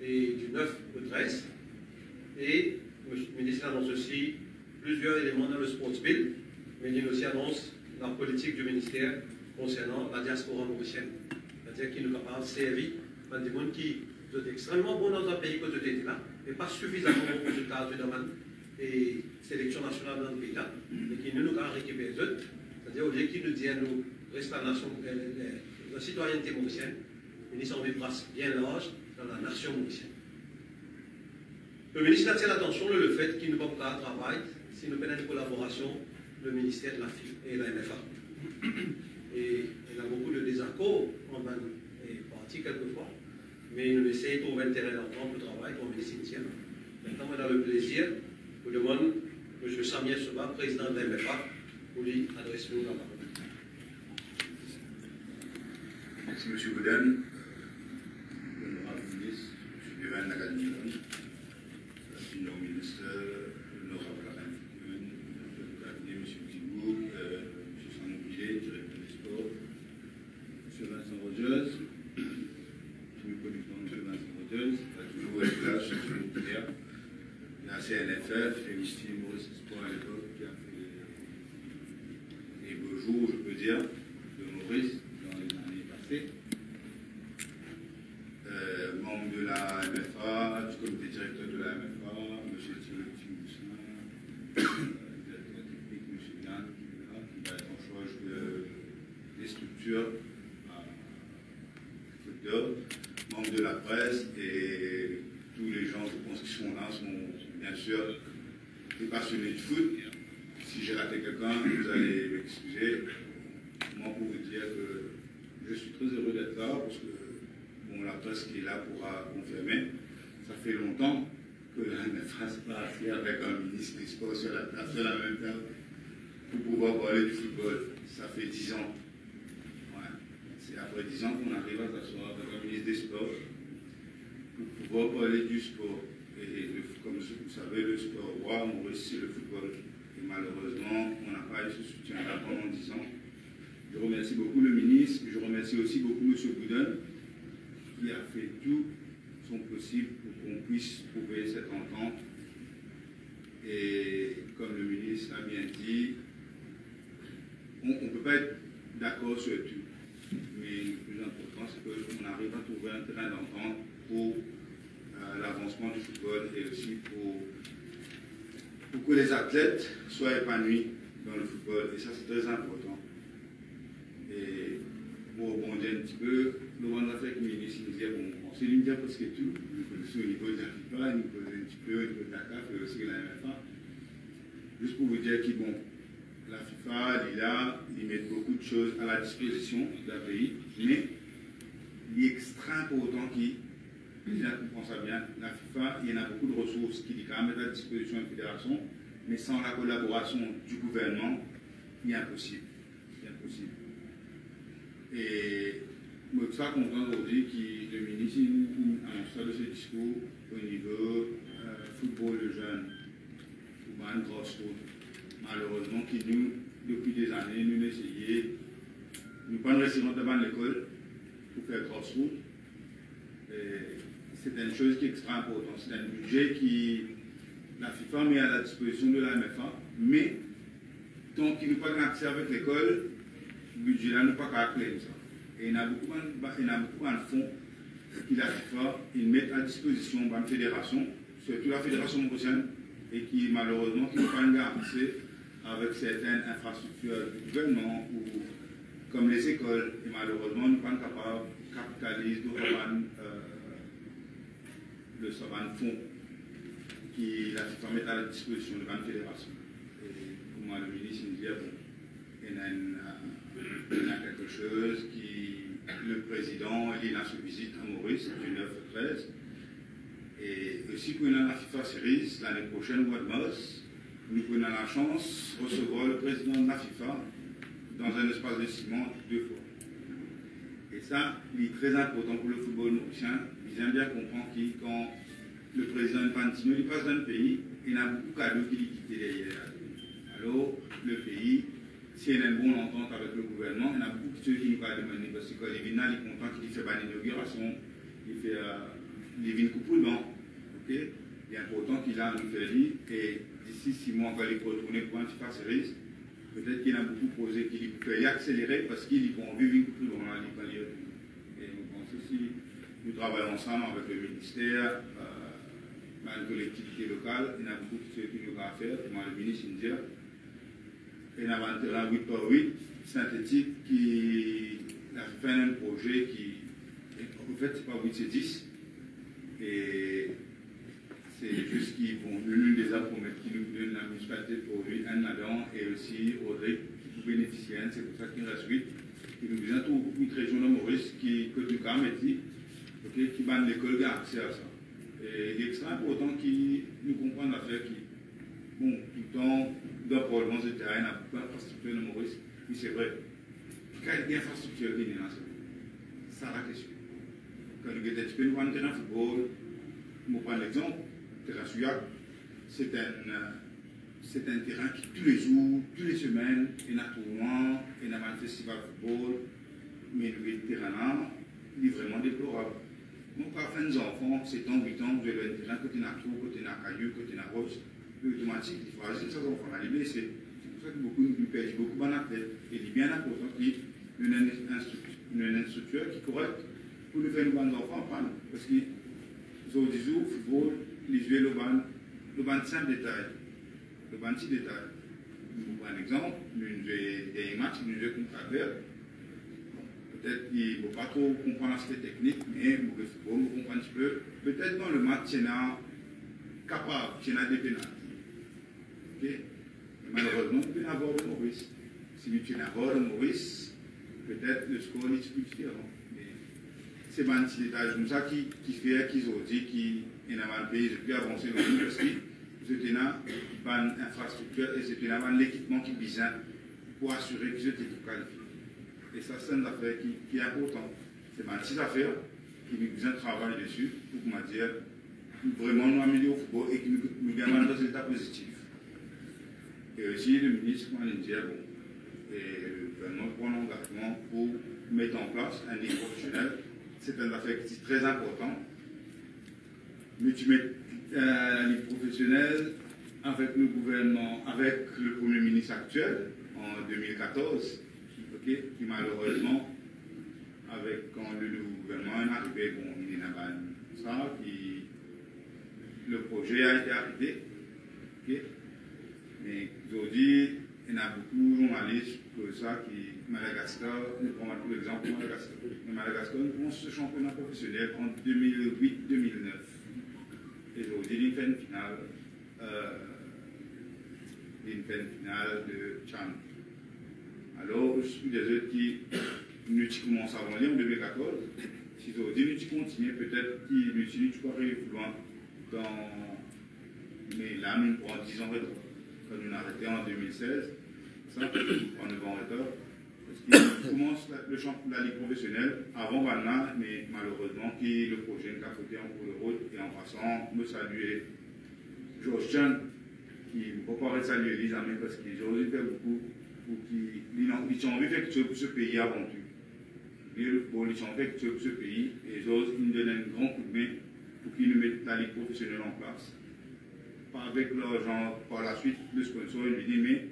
et du 9 au 13. Et le ministre annonce aussi plusieurs éléments dans le Sports Bill, mais il aussi annonce la politique du ministère concernant la diaspora mauricienne. C'est-à-dire qu'il est capable de servir des gens qui sont extrêmement bons dans un pays que vous êtes là, mais pas suffisamment bons pour le cadre de la sélection nationale dans le pays là, et qui nous avons récupéré eux. C'est-à-dire au lieu qu'ils nous disent nous restons la citoyenneté mauricienne, le ministre a une place bien large dans la nation mauricienne. Le ministre attire l'attention le fait qu'il ne peut pas travailler si nous prenons une collaboration le ministère de la FIFA et la MFA. Et il y a beaucoup de désaccords en partie quelquefois, mais nous essayons de trouver un terrain d'entente pour travailler pour le ministère. Maintenant, on a le plaisir de Je demande M. Samuel Soba, président de l'MFA, pour lui adresser la parole. Merci M. Bouden, l'honorable ministre, M. Biran Nagadimon, senior ministre, l'honorable Alain Foucault, le cabinet, M. Tibou, M. Sanguillet, directeur des sports, M. Vincent Rogers, M. président M. Vincent Rogers, qui a toujours été là, chez le Pierre, la CNFF, et aussi Maurice Espoir à l'époque, qui a fait les beaux jours, je peux dire, de Maurice. Membre de la MFA, du comité directeur de la MFA, M. Thierry Timoussin, directeur technique, M. Yann, qui va être en charge des structures à Côte d'Or, membre de la presse et tous les gens, je pense, qui sont là sont bien sûr des passionnés de foot. Si j'ai raté quelqu'un, vous allez m'excuser. Moi, pour vous dire que je suis très heureux d'être là parce que bon, la presse qui est là pourra confirmer. Ça fait longtemps que la MFA s'est pas assise avec un ministre des Sports sur la même table pour pouvoir parler du football. Ça fait 10 ans. Ouais. C'est après 10 ans qu'on arrive à s'asseoir avec un ministre des Sports pour pouvoir parler du sport. Et comme vous savez, le sport roi, Maurice, c'est le football. Et malheureusement, on n'a pas eu ce soutien-là pendant 10 ans. Je remercie beaucoup le ministre, je remercie aussi beaucoup M. Bouden, qui a fait tout son possible pour qu'on puisse trouver cette entente. Et comme le ministre a bien dit, on ne peut pas être d'accord sur tout. Mais le plus important, c'est qu'on arrive à trouver un terrain d'entente pour l'avancement du football et aussi pour que les athlètes soient épanouis dans le football. Et ça, c'est très important. Et pour rebondir un petit peu, le monde d'affaires qui nous disait, bon, on sait lui dire presque tout. Nous connaissons au niveau de la FIFA, nous connaissons un petit peu au niveau de la CAF et aussi de la MFA. Juste pour vous dire que, bon, la FIFA, ils mettent beaucoup de choses à la disposition d'un pays, mais il est extrêmement important qu'il comprend ça bien. La FIFA, il y en a beaucoup de ressources qu'il quand même mettre à la disposition de la fédération, mais sans la collaboration du gouvernement, il est impossible. Il est impossible. Et je suis très content aujourd'hui que le ministre annonce de ce discours au niveau football de jeunes, ou bien grassroots. Malheureusement, qui nous, depuis des années, nous essayons, nous ne restons pas devant l'école pour faire grassroots. C'est une chose qui est extrêmement importante. C'est un budget qui la FIFA met à la disposition de la MFA, mais tant qu'il n'y a pas d'accès avec l'école, le budget-là n'est pas calculé ça. Et il y a beaucoup de fonds que la FIFA met à disposition de la fédération, surtout la fédération mauricienne, et qui malheureusement ne peut pas garantir avec certaines infrastructures du gouvernement ou comme les écoles. Et malheureusement, nous ne sommes pas capables de capitaliser le savant fonds qui la FIFA met à la disposition de la fédération. Et pour moi, le ministre me dit, bon, il y a quelque chose qui, le président, il a su visite à Maurice du 9 au 13. Et aussi, pour la FIFA Series, l'année prochaine, au mois de mars, nous prenons la chance de recevoir le président de la FIFA dans un espace de ciment 2 fois. Et ça, il est très important pour le football mauricien. Ils aiment bien comprendre que quand le président Infantino il passe dans le pays, il y a beaucoup de cadeaux qui quittent derrière. Alors, le pays, s'il y a une bonne entente avec le gouvernement, il y a beaucoup de choses qui nous vont demander. Parce que quand il vient là, il est content qu'il fait l'inauguration, il fait les coups de banc. Okay? Il est important qu'il a nous fait dire, et d'ici 6 mois, quand il peut retourner pour un petit pas service, peut-être qu'il a beaucoup posé, qu'il peut y accélérer parce qu'il va vivre une coupe de banc là, et je pense aussi, nous travaillons ensemble avec le ministère, une collectivité locale, il y a beaucoup de choses qu'il y a à faire, comme le ministre me dit. Il y a un terrain 8 par 8 synthétique qui a fait un projet qui, en fait, c'est pas 8, c'est 10. Et c'est juste qu'ils vont l'une des appromesses qui nous donne la municipalité pour lui, un là-dedans, et aussi Audrey, qui peut bénéficier, c'est pour ça qu'il reste 8. Et nous avons tout 8 régions de Maurice qui, que nous avons dit, qui bandent l'école qui a accès à ça. Et il est extrêmement important qu'ils nous comprennent l'affaire qui, bon, tout le temps, dans le Parlement de terrain, n'a pas d'infrastructure de Maurice. Oui, c'est vrai. Quelle infrastructure qui est là, c'est ça la question. Quand nous avons un terrain de football, je prends l'exemple, terrain Souillac, c'est un terrain qui, tous les jours, toutes les semaines, il y a un tournoi, il y a un festival de football, mais le terrain-là, il est vraiment déplorable. Donc, à fin des enfants, 7 ans, 8 ans, vous avez un terrain, côté n'a trou, côté n'a caillou, côté n'a roche, automatique, il faut agir ces enfants. C'est pour ça que beaucoup nous perdent beaucoup dans la tête. Et il est bien important qu'il y ait une instructeur qui est correcte pour nous faire nos bons enfants apprendre. Parce que, au football, les jouer le ban simple détail. Le ban petit détail. Je vous prends un exemple, nous jouons des matchs, nous jouons contre Albert. Peut-être qu'il ne faut pas trop comprendre l'aspect technique, mais le football, on comprend un petit peu. Peut-être dans le match, il y a capable, il y a des pénalités. Okay. Malheureusement, il peut y avoir de Maurice. Si tu n'as pas de Maurice, peut-être le score est plus différent. C'est un petit détail comme ça qui fait qu'ils ont dit qu'il y a un pays plus avancé dans le monde parce que c'était une infrastructure et c'était l'équipement qui est besoin pour assurer qu'ils étaient tout qualifiés. Et ça, c'est une affaire qui est importante. C'est une petite affaire qui a besoin de travailler dessus pour comment dire, vraiment nous améliorer au football et que nous gagnons un résultat positif. Et aussi, le ministre m'a dit, bon, et le gouvernement prend l'engagement pour mettre en place un livre professionnel. C'est une affaire qui est très importante. Mais tu mets un livre professionnel avec le gouvernement, avec le Premier ministre actuel en 2014, qui malheureusement, quand le nouveau gouvernement est arrivé, bon, il y a ça, le projet a été arrêté. Okay? Mais aujourd'hui, il y a beaucoup de journalistes pour ça qui, Madagascar, nous prenons tout l'exemple de Madagascar. Madagascar, nous prenons ce championnat professionnel en 2008-2009. Et aujourd'hui, il fait une finale de Tchad. Alors, je suis désolé qui nous commençons à lire en 2014. Si aujourd'hui, nous continuons, peut-être qu'il nous pas arriver plus loin. Mais là, nous prenons 10 ans de retard. Quand nous avons arrêté en 2016, ça, on est en retard. Parce qu'il commence la ligue professionnelle avant Vanna, mais malheureusement, le projet n'a pas fait en cours de route. Et en passant, me saluer Georges Chan, qui ne peut pas saluer les amis parce que Georges fait beaucoup pour qu'ils ont envie de faire quelque chose pour ce pays avant tout. Ils ont envie de faire quelque chose pour ce pays et Georges nous donne un grand coup de main pour qu'ils nous mettent la ligue professionnelle en place. Pas avec l'argent par la suite, le sponsor, il lui dit, mais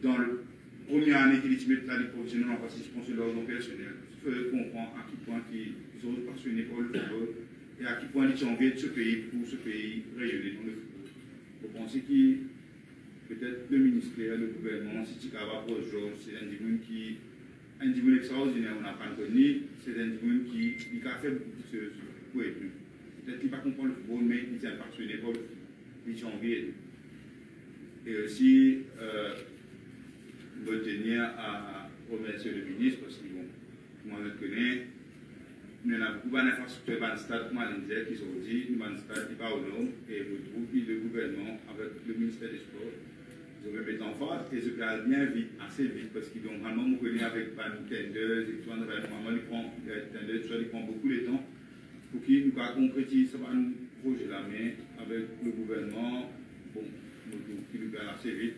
dans le première année qu'ils mettent la ligue professionnelle en place, ils sponsorent l'argent personnel. Il faut comprendre à quel point ils sont passionnés par le football et à quel point ils ont envie de ce pays pour ce pays rayonner dans le football. Vous pensez que peut-être le ministère, le gouvernement, si tu es capable pour Georges, c'est un individu extraordinaire, on n'a pas connu, c'est un individu qui a fait beaucoup de choses pour être. Peut-être qu'il ne va pas comprendre le football, mais il est passionné par le football. Ils ont envie. Et aussi, je tenir à remercier le ministre parce que, bon, moi je le connais, nous avons beaucoup d'infrastructures dans le stade, qui ont dit, nous avons un stade qui n'est pas aux normes, et je trouve que le gouvernement, avec le ministère des Sports, ils ont mettre en face et se garde bien vite, assez vite, parce qu'ils ont vraiment connu avec Tenders, et tout, normalement, il prend beaucoup de temps pour qu'ils nous concrétisent ce projet-là, mais avec le gouvernement, bon, qui nous garde assez vite.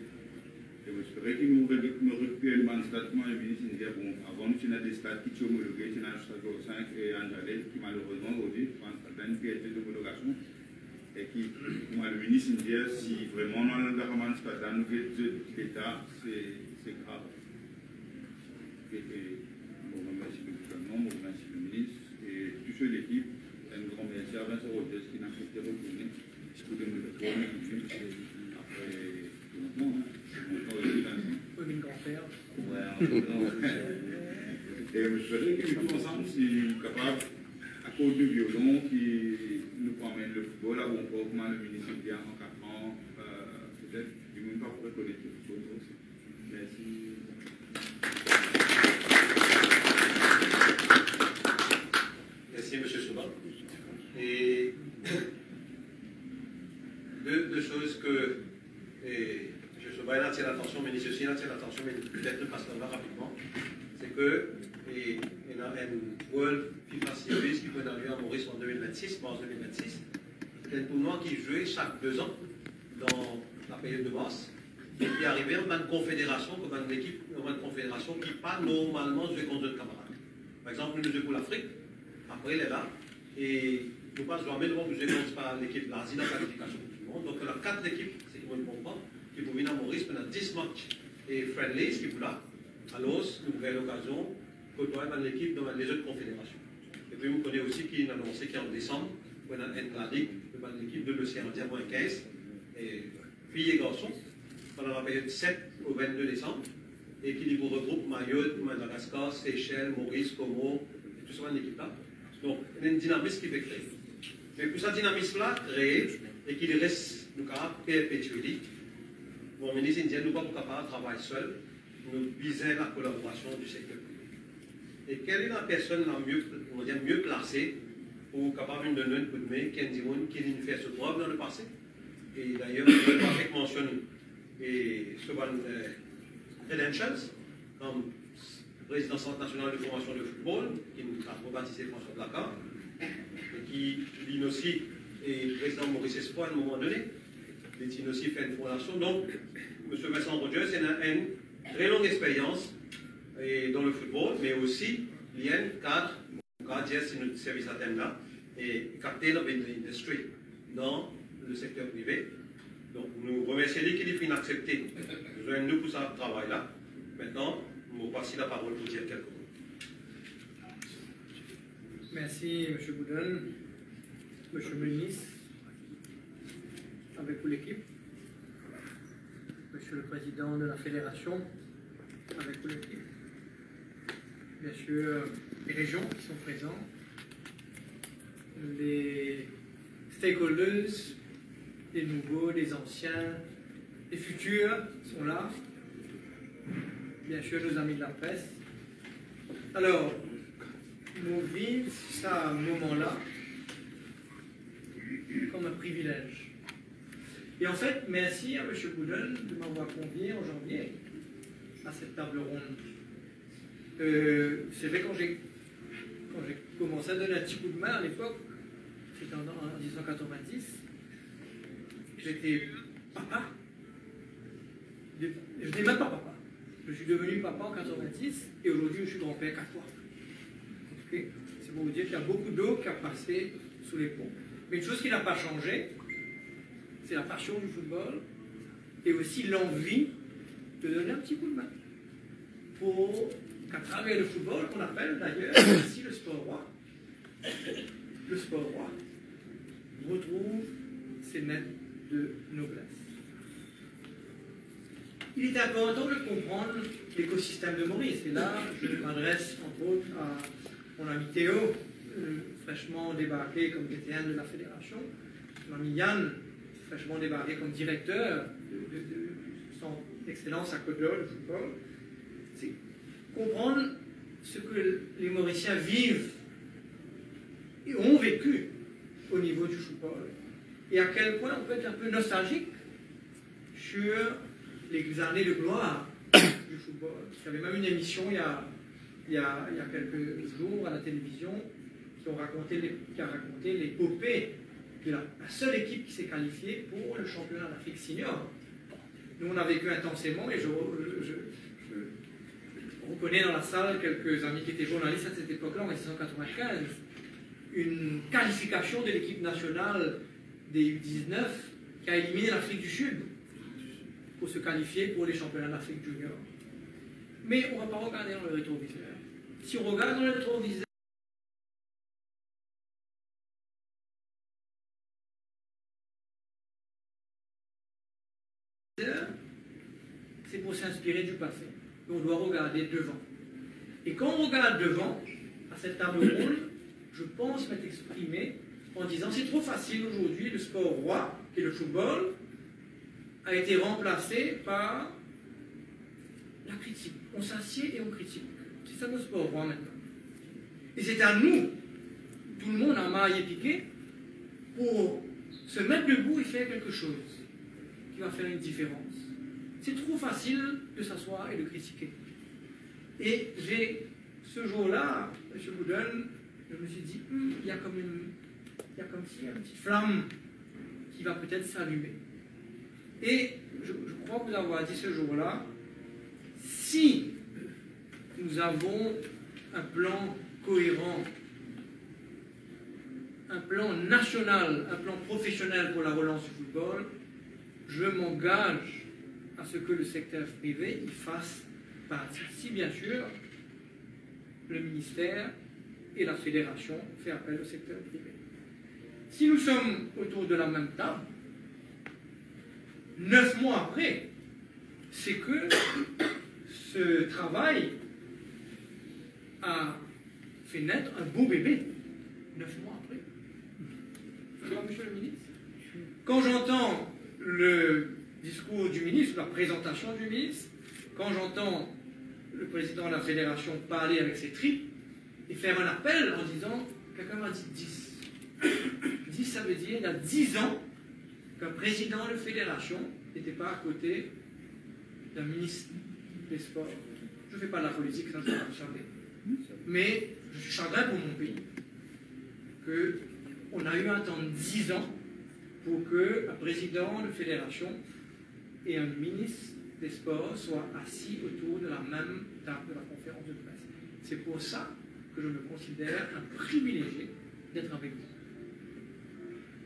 Et j'espère qu'il nous récupère le stade, comment le ministre dit, bon, avant nous, il y a des stades qui sont homologués, il y a un stade 5 et un Jalais, qui malheureusement aujourd'hui, un stade qui a été d'homologation. Et qui, moi, le ministre me dit, si vraiment on a un stade là, nous faisons l'État, c'est grave. Et je remercie le gouvernement, je remercie le ministre et toute l'équipe. Un grand merci à Vincent Rodès qui n'a pas été retourné. Je peux donner le premier après longtemps. Comme une grand-père. Et je souhaiterais que nous tous ensemble, si capable, à cause du violon qui nous promène le football, là où on peut, comment le ministre dit en 4 ans, peut-être, du monde pas pour reconnaître le football aussi. Merci. Merci, M. Souban. Et deux choses que et je vais attirer l'attention, mais ceci attire l'attention, mais peut-être ne passe là rapidement, c'est que il y a un World FIFA Series qui peut avoir lieu à Maurice en 2026, mars 2026. C'est un tournoi qui jouait chaque 2 ans dans la période de mars. Et qui arrivait en une confédération, comme une équipe, en une confédération qui pas normalement jouer contre d'autres camarades. Par exemple, nous jouons pour l'Afrique, après il est là, et nous pas jamais devant nous jouer contre l'équipe l'Asie dans la qualification du monde. Donc il y a 4 équipes, c'est qui vont comprendre, qui vont venir à Maurice pendant 10 matchs et friendlies qui sont là. Alors, nous avons l'occasion de côtoyer l'équipe dans les autres confédérations. Et puis, vous connaissez aussi qu'il a annoncé qu'en décembre, on a la ligue, l'équipe de l'Océan Indien moins 15, et filles et garçons, pendant la période 7 au 22 décembre, et qui vous regroupe Mayotte, Madagascar, Seychelles, Maurice, Comores, et tout ça dans l'équipe là. Donc, il y a une dynamisme qui est créée. Mais pour cette dynamisme-là, créée, et qu'il reste, nous capables de perpétuer, mon ministre indien, nous ne sommes pas capables de travailler seul, nous visons la collaboration du secteur privé. Et quelle est la personne la mieux placée pour capable de donner un coup de main qui a fait ce preuve dans le passé? Et d'ailleurs, je vais mentionner et ce credentials, comme président Centre national de formation de football, qui nous a rebaptisé François Blacard, et qui, lui aussi, est président Maurice Espoir à un moment donné. Il a aussi fait une formation. Donc, M. Vincent Rogers a une très longue expérience dans le football, mais aussi lien cadre, c'est notre service à thème là, et captain of industry dans le secteur privé. Donc, nous remercions l'équipe qui a accepté. Nous avons nous pour ce travail-là. Maintenant, nous passons la parole pour dire quelques mots. Merci, M. Boudon, M. le ministre, avec vous l'équipe, M. le président de la fédération, avec vous l'équipe, bien sûr les régions qui sont présentes, les stakeholders, les nouveaux, les anciens, les futurs sont là, bien sûr nos amis de la presse. Alors, nous vivons ce moment-là comme un privilège. Et en fait, merci à M. Boudon de m'avoir convié en janvier à cette table ronde. C'est vrai, quand j'ai commencé à donner un petit coup de main à l'époque, c'était en 1990, j'étais papa. Je n'étais même pas papa. Je suis devenu papa en 90 et aujourd'hui je suis grand-père 4 fois. Okay. C'est pour vous dire qu'il y a beaucoup d'eau qui a passé sous les ponts. Mais une chose qui n'a pas changé, c'est la passion du football et aussi l'envie de donner un petit coup de main. Pour qu'à travers le football, qu'on appelle d'ailleurs ici le sport roi, retrouve ses lettres de noblesse. Il est important de comprendre l'écosystème de Maurice. Et là, je m'adresse entre autres à mon ami Théo, fraîchement débarqué comme DTN de la fédération, mon ami Yann, fraîchement débarqué comme directeur de son excellence à Côte d'Or, le football. C'est comprendre ce que les Mauriciens vivent et ont vécu au niveau du football. Et à quel point on peut être un peu nostalgique sur les années de gloire du football. Il y avait même une émission il y a quelques jours à la télévision qui a raconté l'épopée de la seule équipe qui s'est qualifiée pour le championnat d'Afrique senior. Nous, on a vécu intensément et je reconnais dans la salle quelques amis qui étaient journalistes à cette époque-là, en 1995, une qualification de l'équipe nationale des U19 qui a éliminé l'Afrique du Sud pour se qualifier pour les championnats d'Afrique junior. Mais on ne va pas regarder dans le rétroviseur. Si on regarde dans le rétroviseur, c'est pour s'inspirer du passé. On doit regarder devant. Et quand on regarde devant, à cette table ronde, je pense m'être exprimé en disant c'est trop facile aujourd'hui, le sport roi, qui est le football, a été remplacé par la critique. On s'assied et on critique. C'est ça le sport roi maintenant. Et c'est à nous, tout le monde en maille et piqué, pour se mettre debout et faire quelque chose. qui va faire une différence. C'est trop facile de s'asseoir et de critiquer. Et ce jour-là, M. Boudon, je me suis dit, il y a comme si une petite flamme qui va peut-être s'allumer. Et je crois vous avoir dit ce jour-là, si nous avons un plan cohérent, un plan national, un plan professionnel pour la relance du football, je m'engage à ce que le secteur privé y fasse partie. Si bien sûr, le ministère et la fédération font appel au secteur privé. Si nous sommes autour de la même table, 9 mois après, c'est que ce travail a fait naître un beau bébé. 9 mois après. Monsieur le ministre, quand j'entends le discours du ministre, la présentation du ministre, quand j'entends le président de la fédération parler avec ses tripes et faire un appel en disant, quelqu'un m'a dit 10. 10, ça veut dire il y a 10 ans qu'un président de fédération n'était pas à côté d'un ministre des Sports. Je ne fais pas de la politique, ça, vous savez. Mais je suis chagrin pour mon pays qu'on a eu un temps de 10 ans pour qu'un président de fédération et un ministre des Sports soient assis autour de la même table de la conférence de presse. C'est pour ça que je me considère un privilégié d'être avec vous.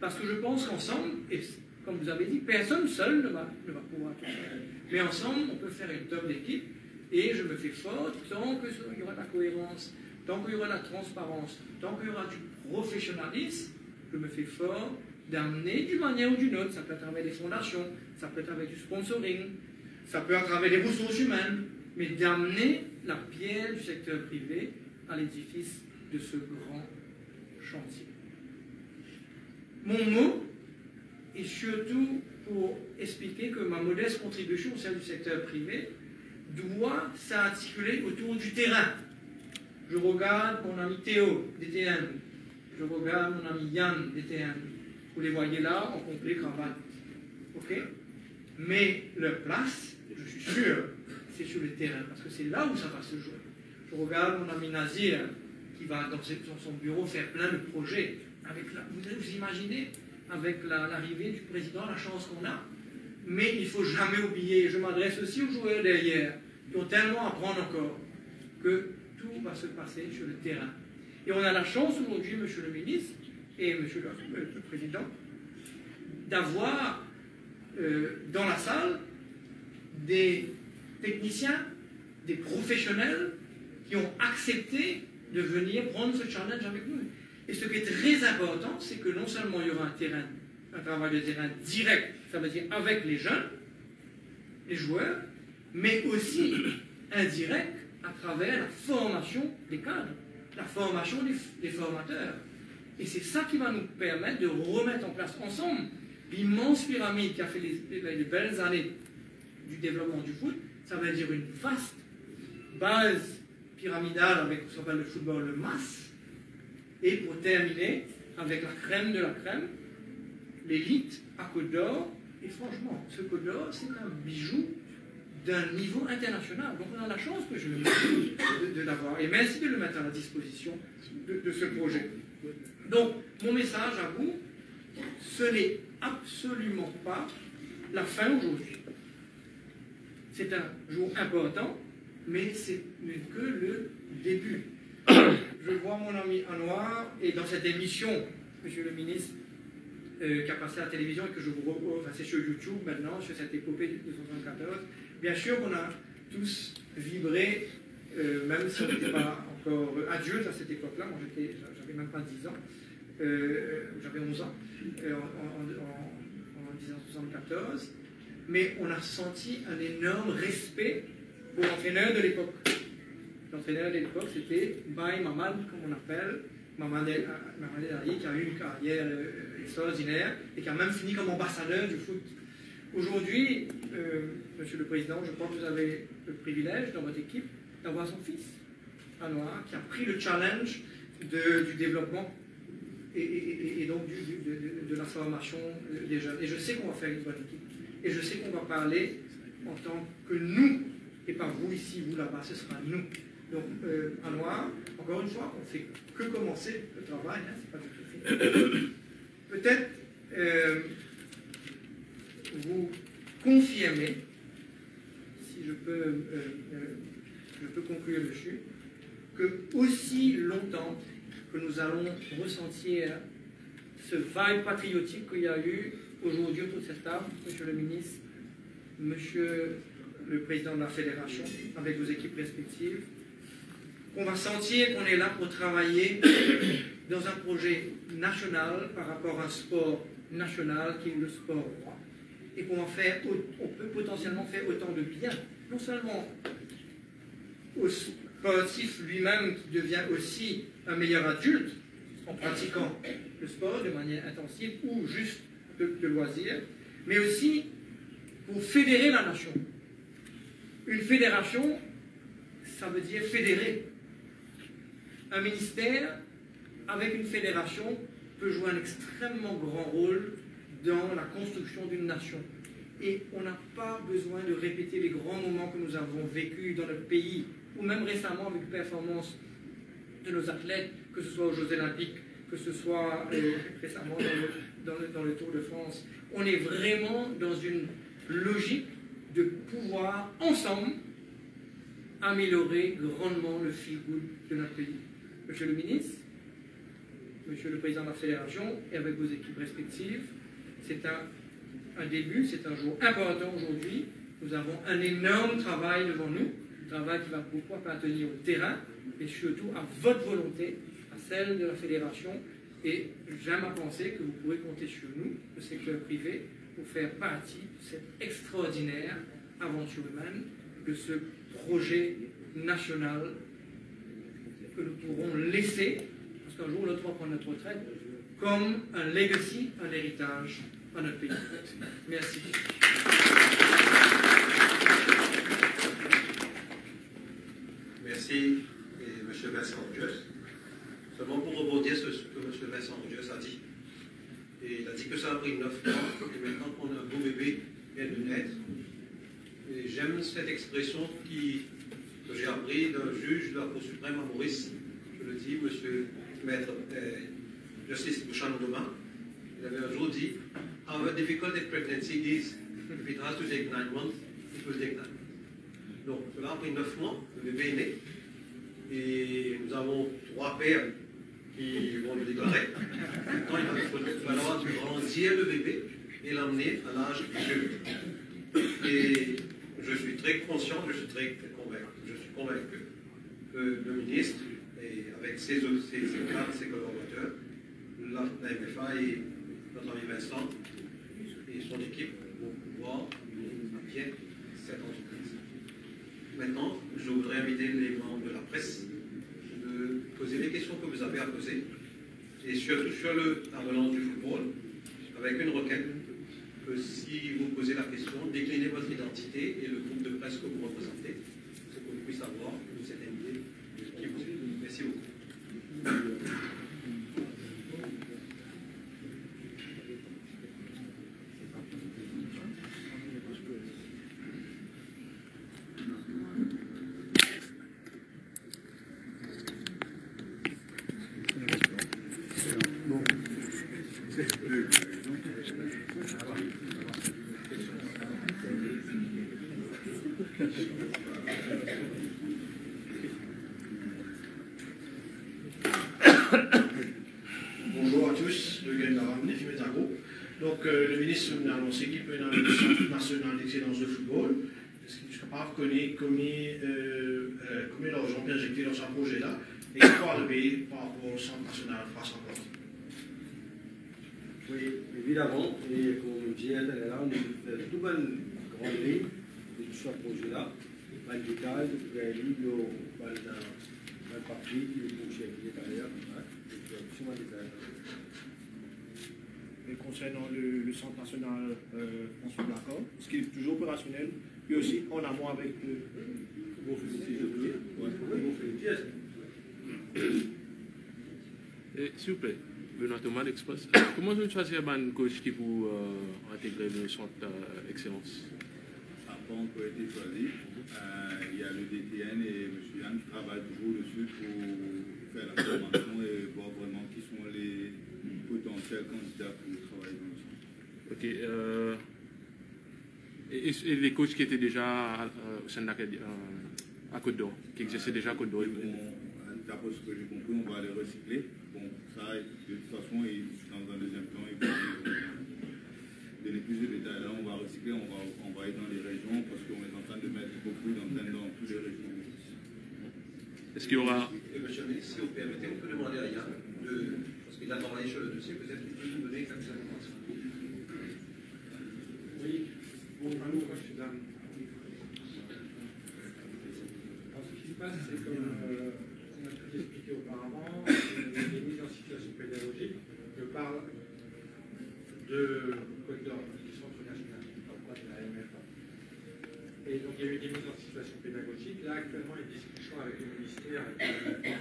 Parce que je pense qu'ensemble, et comme vous avez dit, personne seul ne va pouvoir tout faire. Mais ensemble, on peut faire une top d'équipe, et je me fais fort tant qu'il y aura de la cohérence, tant qu'il y aura de la transparence, tant qu'il y aura du professionnalisme, je me fais fort d'amener d'une manière ou d'une autre, ça peut être avec des fondations, ça peut être avec du sponsoring, ça peut être avec des ressources humaines, mais d'amener la pierre du secteur privé à l'édifice de ce grand chantier. Mon mot est surtout pour expliquer que ma modeste contribution au sein du secteur privé doit s'articuler autour du terrain. Je regarde mon ami Théo, DTN, je regarde mon ami Yann, DTN. Vous les voyez là, en complet cravate. OK? Mais leur place, je suis sûr, c'est sur le terrain, parce que c'est là où ça va se jouer. Je regarde mon ami Nazir, qui va dans son bureau faire plein de projets. Vous imaginez, avec l'arrivée du président, la chance qu'on a. Mais il ne faut jamais oublier, je m'adresse aussi aux joueurs derrière, qui ont tellement à prendre encore, que tout va se passer sur le terrain. Et on a la chance aujourd'hui, monsieur le ministre et monsieur le président, d'avoir dans la salle des techniciens, des professionnels qui ont accepté de venir prendre ce challenge avec nous. Et ce qui est très important, c'est que non seulement il y aura un travail de terrain direct, ça veut dire avec les jeunes, les joueurs, mais aussi indirect à travers la formation des cadres, la formation des formateurs. Et c'est ça qui va nous permettre de remettre en place ensemble l'immense pyramide qui a fait les belles années du développement du foot. Ça veut dire une vaste base pyramidale avec ce qu'on appelle le football de masse. Et pour terminer, avec la crème de la crème, l'élite à Côte d'Or. Et franchement, ce Côte d'Or, c'est un bijou d'un niveau international. Donc on a la chance que je de l'avoir. Et merci de le mettre à la disposition de ce projet. Donc, mon message à vous, ce n'est absolument pas la fin aujourd'hui. C'est un jour important, mais ce n'est que le début. Je vois mon ami Anouar, et dans cette émission, monsieur le ministre, qui a passé à la télévision et que je vous revois, enfin c'est sur YouTube maintenant, sur cette épopée de 1974, bien sûr qu'on a tous vibré, même si on n'était pas encore adultes à cette époque-là. Moi j'avais même pas 10 ans, j'avais 11 ans en 1974, mais on a senti un énorme respect pour l'entraîneur de l'époque. L'entraîneur de l'époque, c'était Baye Mamad, comme on appelle, Mamad El-Ali, qui a eu une carrière extraordinaire et qui a même fini comme ambassadeur du foot. Aujourd'hui, monsieur le président, je crois que vous avez le privilège dans votre équipe d'avoir son fils, Anouar, qui a pris le challenge du développement et donc de la formation des jeunes. Et je sais qu'on va faire une bonne équipe. Et je sais qu'on va parler en tant que nous, et pas vous ici, vous là-bas, ce sera nous. Donc, Anouar, encore une fois, on ne fait que commencer le travail, hein, c'est pas du tout fini. Peut-être vous confirmer, si je peux conclure dessus, que aussi longtemps que nous allons ressentir ce vibe patriotique qu'il y a eu aujourd'hui autour de cette table, Monsieur le ministre, Monsieur le Président de la Fédération, avec vos équipes respectives, qu'on va sentir qu'on est là pour travailler dans un projet national par rapport à un sport national qui est le sport roi, et qu'on peut potentiellement faire autant de bien, non seulement au sportif lui-même qui devient aussi un meilleur adulte en pratiquant le sport de manière intensive ou juste de loisir, mais aussi pour fédérer la nation. Une fédération, ça veut dire fédérer. Un ministère avec une fédération peut jouer un extrêmement grand rôle dans la construction d'une nation. Et on n'a pas besoin de répéter les grands moments que nous avons vécus dans notre pays, ou même récemment avec les performances de nos athlètes, que ce soit aux Jeux Olympiques, que ce soit récemment dans le Tour de France. On est vraiment dans une logique de pouvoir, ensemble, améliorer grandement le feel-good de notre pays. Monsieur le ministre, Monsieur le Président de la Fédération, et avec vos équipes respectives, c'est un début, c'est un jour important aujourd'hui. Nous avons un énorme travail devant nous, un travail qui va beaucoup appartenir au terrain, et surtout à votre volonté, à celle de la Fédération. Et j'aime à penser que vous pourrez compter sur nous, le secteur privé, pour faire partie de cette extraordinaire aventure humaine, de ce projet national que nous pourrons laisser, parce qu'un jour l'autre va prendre notre retraite, comme un legacy, un héritage à notre pays. Merci. Merci, M. Vincent Roudius. Seulement pour rebondir sur ce que M. Vincent Roudius a dit. Et il a dit que ça a pris 9 mois, et maintenant qu'on a un beau bébé vient de naître. Et j'aime cette expression que j'ai appris d'un juge de la Cour suprême à Maurice. Je le dis, M. Maître Justice Bouchard-Doma. Il avait un jour dit, however difficult a pregnancy is, if it has to take 9 months, it will take 9 months. Donc, cela a pris 9 mois, le bébé est né, et nous avons 3 pères qui vont le déclarer. Maintenant, il va falloir grandir le bébé et l'emmener à l'âge adulte. Et je suis très conscient, je suis très convaincu que le ministre, et avec ses cadres, ses collaborateurs, la MFA et notre ami Vincent et son équipe vont pouvoir mener à bien cette entreprise. Maintenant, je voudrais inviter les membres de la presse de poser les questions que vous avez à poser, et surtout sur la relance du football, avec une requête que si vous posez la question, déclinez votre identité et le groupe de presse que vous représentez, pour qu'on puisse avoir une certaine idée de qui vous êtes. Merci beaucoup. Bonjour à tous, le Gaël défi Métago. Donc, le ministre nous a annoncé qu'il peut y avoir un centre national d'excellence de football. Est-ce qu'il ne pas reconnaître combien d'argent peut injecter dans ce projet-là et quoi le pays par rapport au centre national face à porte? Oui, évidemment, et comme je disais, là, on est tout bonne grande ligne de tout ce projet-là. Pas de détails, de le parti, le projet qui est derrière, absolument détail. Et concernant le Centre national, on se met d'accord, ce qui est toujours opérationnel, et aussi en amont avec Bon, s'il vous plaît. S'il vous plaît, Benoît Thomas d'Express. Comment vous choisissez un coach qui pour intégrer le centre d'excellence? Ça n'a pas encore été choisi. Il y a le DTN et M. Yann qui travaillent toujours dessus pour faire la formation et voir vraiment qui sont les potentiels candidats pour travailler dans le centre. Ok. Et les coachs qui étaient déjà au sein de à Côte d'Or, qui exerçaient déjà à Côte d'Or? D'après ce que j'ai compris, on va les recycler. Bon, ça, de toute façon, dans un deuxième temps, il faut donner plus de détails. Là, on va recycler, on va aller dans les régions parce qu'on est en train de mettre beaucoup d'antennes dans toutes les régions. Est-ce qu'il y aura... Monsieur le ministre, si vous permettez, on peut demander à Yann, parce qu'il a travaillé sur le dossier, peut-être qu'il peut nous donner quelques informations. Oui, bonjour, monsieur, dame. Ce qui se passe, c'est comme on a pu expliqué auparavant, les mises en situation pédagogique. Je parle de Côte d'Or, du Centre national, pas de la MFA. Et donc il y a eu des mises en situation pédagogique. Là, actuellement, il y a des discussions avec le ministère et avec la MFA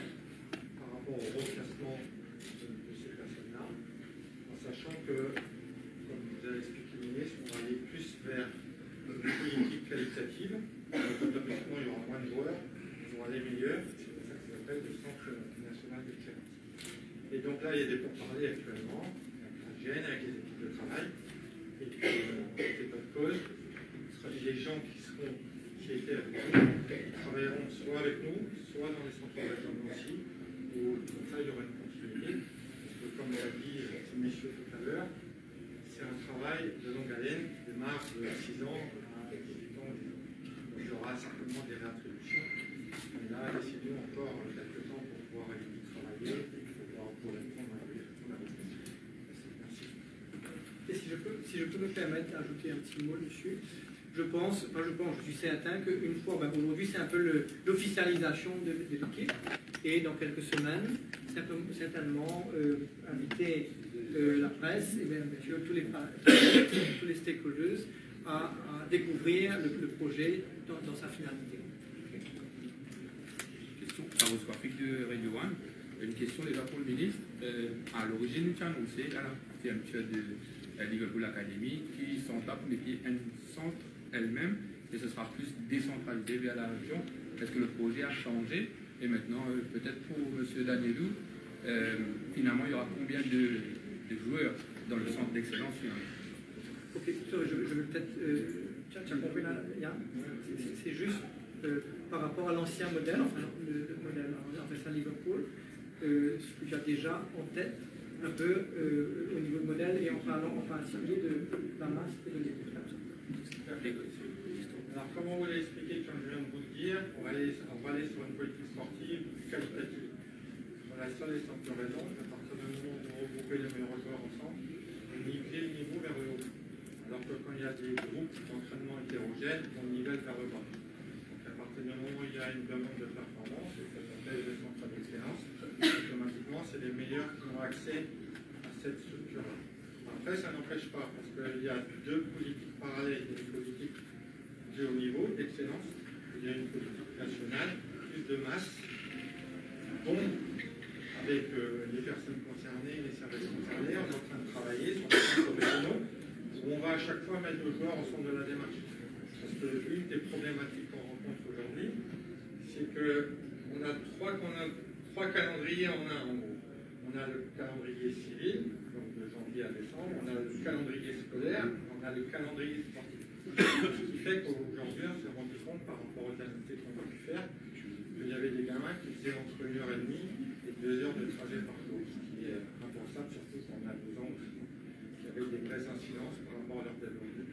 par rapport au reclassement de ces personnes-là, en sachant que, comme vous avez expliqué, le ministre, on va aller plus vers une politique qualitative. Donc, automatiquement, il y aura moins de joueurs, ils aura les meilleurs. C'est pour ça que ça s'appelle le Centre national d'excellence. Et donc là, il y a des pourparlers actuellement, avec la GN, avec les équipes de travail. Et puis, c'est pas de cause. Ce sera des gens qui étaient avec nous, qui travailleront soit avec nous, soit dans les centres régionaux aussi, où comme ça, il y aura une continuité. Parce que, comme l'a dit ces messieurs tout à l'heure, c'est un travail de longue haleine qui démarre de 6 ans à 18 ans. Donc, il y aura certainement des réattributions. Mais là, laissez-nous encore quelques temps pour pouvoir y travailler et pour répondre à la question. Merci. Et si je peux me permettre d'ajouter un petit mot dessus, je suis certain qu'une fois, aujourd'hui c'est un peu l'officialisation de l'équipe, et dans quelques semaines, certainement inviter la presse et bien sûr tous les stakeholders à découvrir le projet dans sa finalité. Question par votre graphique de Radio One. Une question déjà pour le ministre. À l'origine, tu as annoncé à la fermeture de la Liverpool Academy qui s'en tape, mais qui est un centre elle-même, et ce sera plus décentralisé vers la région. Est-ce que le projet a changé? Et maintenant, peut-être pour M. Danielou, finalement, il y aura combien de joueurs dans le centre d'excellence finalement? Ok, je vais peut-être... tu as compris là, Yann? C'est juste par rapport à l'ancien modèle, enfin le modèle en Liverpool, ce que tu as déjà en tête, un peu au niveau de modèle, et en parlant en particulier de la masse et de l'équipe. Alors, comme on vous l'a expliqué, comme je viens de vous le dire, on va aller sur une politique sportive qualitative. On a seule et simple raison, à partir du moment où on regroupe les meilleurs joueurs ensemble, on nivelle le niveau vers le haut. Alors que quand il y a des groupes d'entraînement hétérogènes, on nivelle vers le bas. Donc à partir du moment où il y a une demande de performance, et ça s'appelle le centre d'excellence, automatiquement c'est les meilleurs qui ont accès à cette structure-là. Après, ça n'empêche pas, parce qu'il y a deux politiques parallèles. Il y a une politique de haut niveau, d'excellence, il y a une politique nationale, plus de masse, dont, avec les personnes concernées, les services concernés, on est en train de travailler sur les centres régionaux, où on va à chaque fois mettre nos joueurs au centre de la démarche. Parce que l'une des problématiques qu'on rencontre aujourd'hui, c'est qu'on a trois calendriers en un, en gros. On a le calendrier civil, donc de janvier à décembre, on a le calendrier scolaire, on a le calendrier sportif. Ce qui fait qu'aujourd'hui, on s'est rendu compte par rapport aux activités qu'on a pu faire, qu'il y avait des gamins qui faisaient entre 1h30 et 2 heures de trajet par jour, ce qui est impensable, surtout quand on a 12 ans aussi, qui avait des vraies incidences par rapport à leur développement.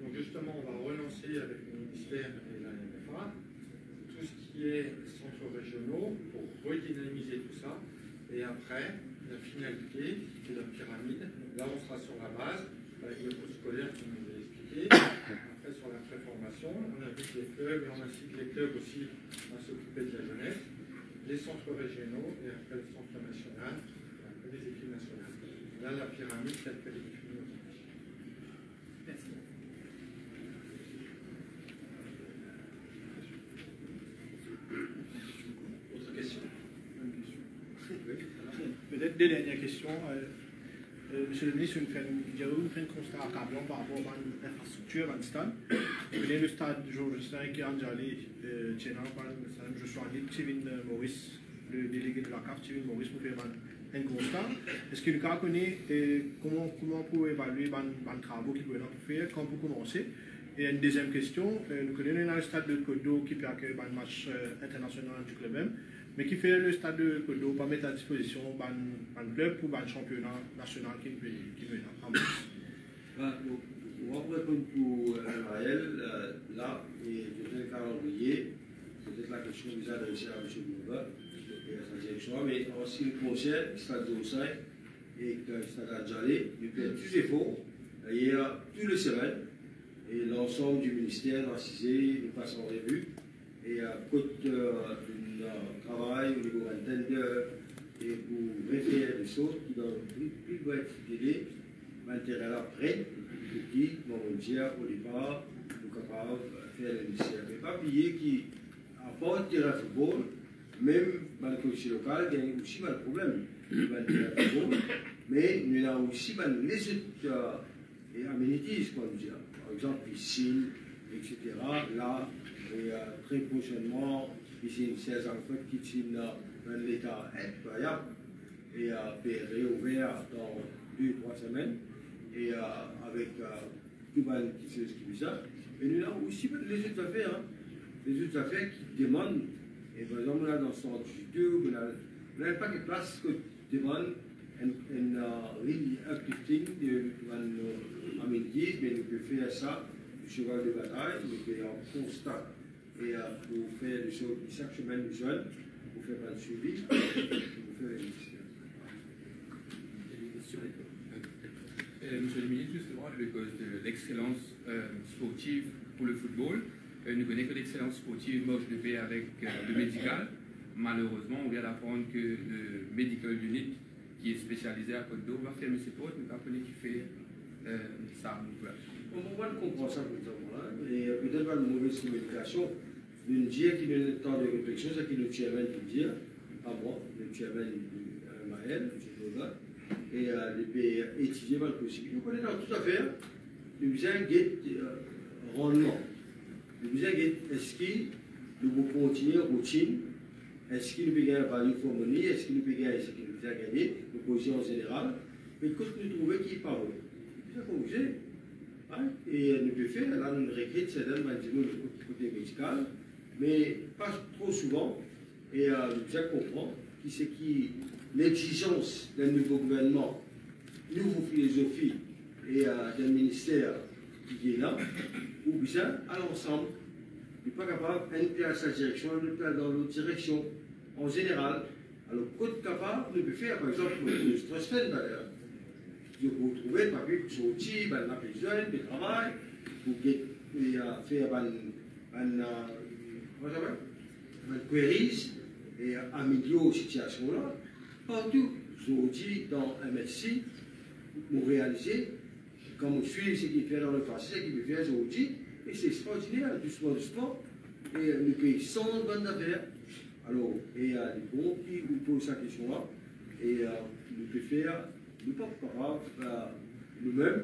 Donc justement, on va relancer avec le ministère et la MFA tout ce qui est centres régionaux pour redynamiser tout ça. Et après, la finalité, c'est la pyramide. Là, on sera sur la base, avec le cours scolaire qui nous a expliqué. Après, sur la préformation, on invite les clubs et on incite les clubs aussi à s'occuper de la jeunesse, les centres régionaux et après le centre national, et après les équipes nationales. Là, la pyramide, telle qu'elle est définie aujourd'hui. Merci. Autre question? Peut-être Deux dernières questions. Monsieur le ministre, nous avons fait un constat accablant par rapport à l'infrastructure, à le stade. Le stade Georges V qui est en Djali, je suis en ligne, Kevin Maurice, le délégué de la CAF, Kevin Maurice, pour faire un constat. Est-ce que le cas connaît comment pour évaluer les travaux qu'il peut faire, quand pour commencer? Et une deuxième question, nous connaissons dans le stade de Kodo qui peut accueillir un match international du club même, mais qui fait le stade de Kodo pour mettre à disposition un club pour un championnat national qui est en plus. On va répondre pour Marielle, là, et je vais le calendrier, peut-être la question que vous adressez à M. Bourba et à sa direction, mais en ce qui nous concerne, le stade de Ossai et le stade Adjalé, nous faisons tous les efforts, il y a tous les semaines, et l'ensemble du ministère d'Assisé nous passe en revue. Et à côté d'un travail au niveau d'un tender et pour référer des choses qui doivent plus être aidées, l'intérêt là près, pour qui, on dire au départ, nous sommes capables de faire le ministère. Mais pas oublier qu'à terrain de football, même dans le comité local, il y a aussi un problème dans le terrain de football, mais il y a aussi les autres amenities, comme dire. Par exemple, piscine, etc. Là, et très prochainement, piscine 16 en fait, qui est dans l'état incroyable et réouvert dans 2-3 semaines et avec tout le monde qui sait ce qui est ça. Et nous avons aussi les autres affaires, hein, les autres affaires qui demandent, et par exemple, là dans 118, vous n'avez pas de place que demande un really uplifting de amenities, mais nous pouvons faire ça, du cheval de bataille, nous pouvons faire un constat et pour faire des choses chaque semaine nous jeunes, pour faire un suivi, pour faire les missions. Monsieur le ministre, justement, à cause de l'excellence sportive pour le football, nous connaissons que l'excellence sportive marche de paix avec le médical. Malheureusement, on vient d'apprendre que le Medical Unit, qui est spécialisé à Côte d'Or, va fermer ses portes, mais pas connaître qui fait ça. On va comprendre ça pour le là, et peut-être pas une mauvaise communication. D'une dire qu'il y a un temps de réflexion, c'est qu'il le chairman qui dire, pas moi, le chairman Maël, et les pays étudiés mal possible. Nous connaissons tout à fait, nous besoin de rendement. Nous besoin de est-ce que nous pouvons continuer routine, est-ce que nous pouvons gagner value for money, est-ce que nous pouvons gagner ce que nous besoin gagner, nous position en général, mais que nous trouvons qui est pas vrai. C'est ça qu'on vous dit. Et nous pouvons faire, là nous requête certaines maintenant le côté médical, mais pas trop souvent, et nous devons comprendre qui c'est qui l'exigence d'un nouveau gouvernement, nouvelle philosophie et d'un ministère qui est là, ou bien à l'ensemble, n'est pas capable d'entrer à sa direction, d'entrer dans l'autre direction, en général. Alors, côté capable, nous pouvons faire, par exemple, le stress d'ailleurs. Vous pouvez trouver, par exemple, sortir, la personne, le travail, pour faire une queries et améliorer la situation là. Partout, aujourd'hui, dans MSC, nous réalisons, quand on suit ce qui fait dans le passé, ce qui peut faire aujourd'hui, et c'est extraordinaire, doucement, et nous payons 100 bonnes affaires. Alors, et il y a des groupes qui nous posent cette question-là, et nous pouvons faire, nous ne sommes pas capables, nous-mêmes,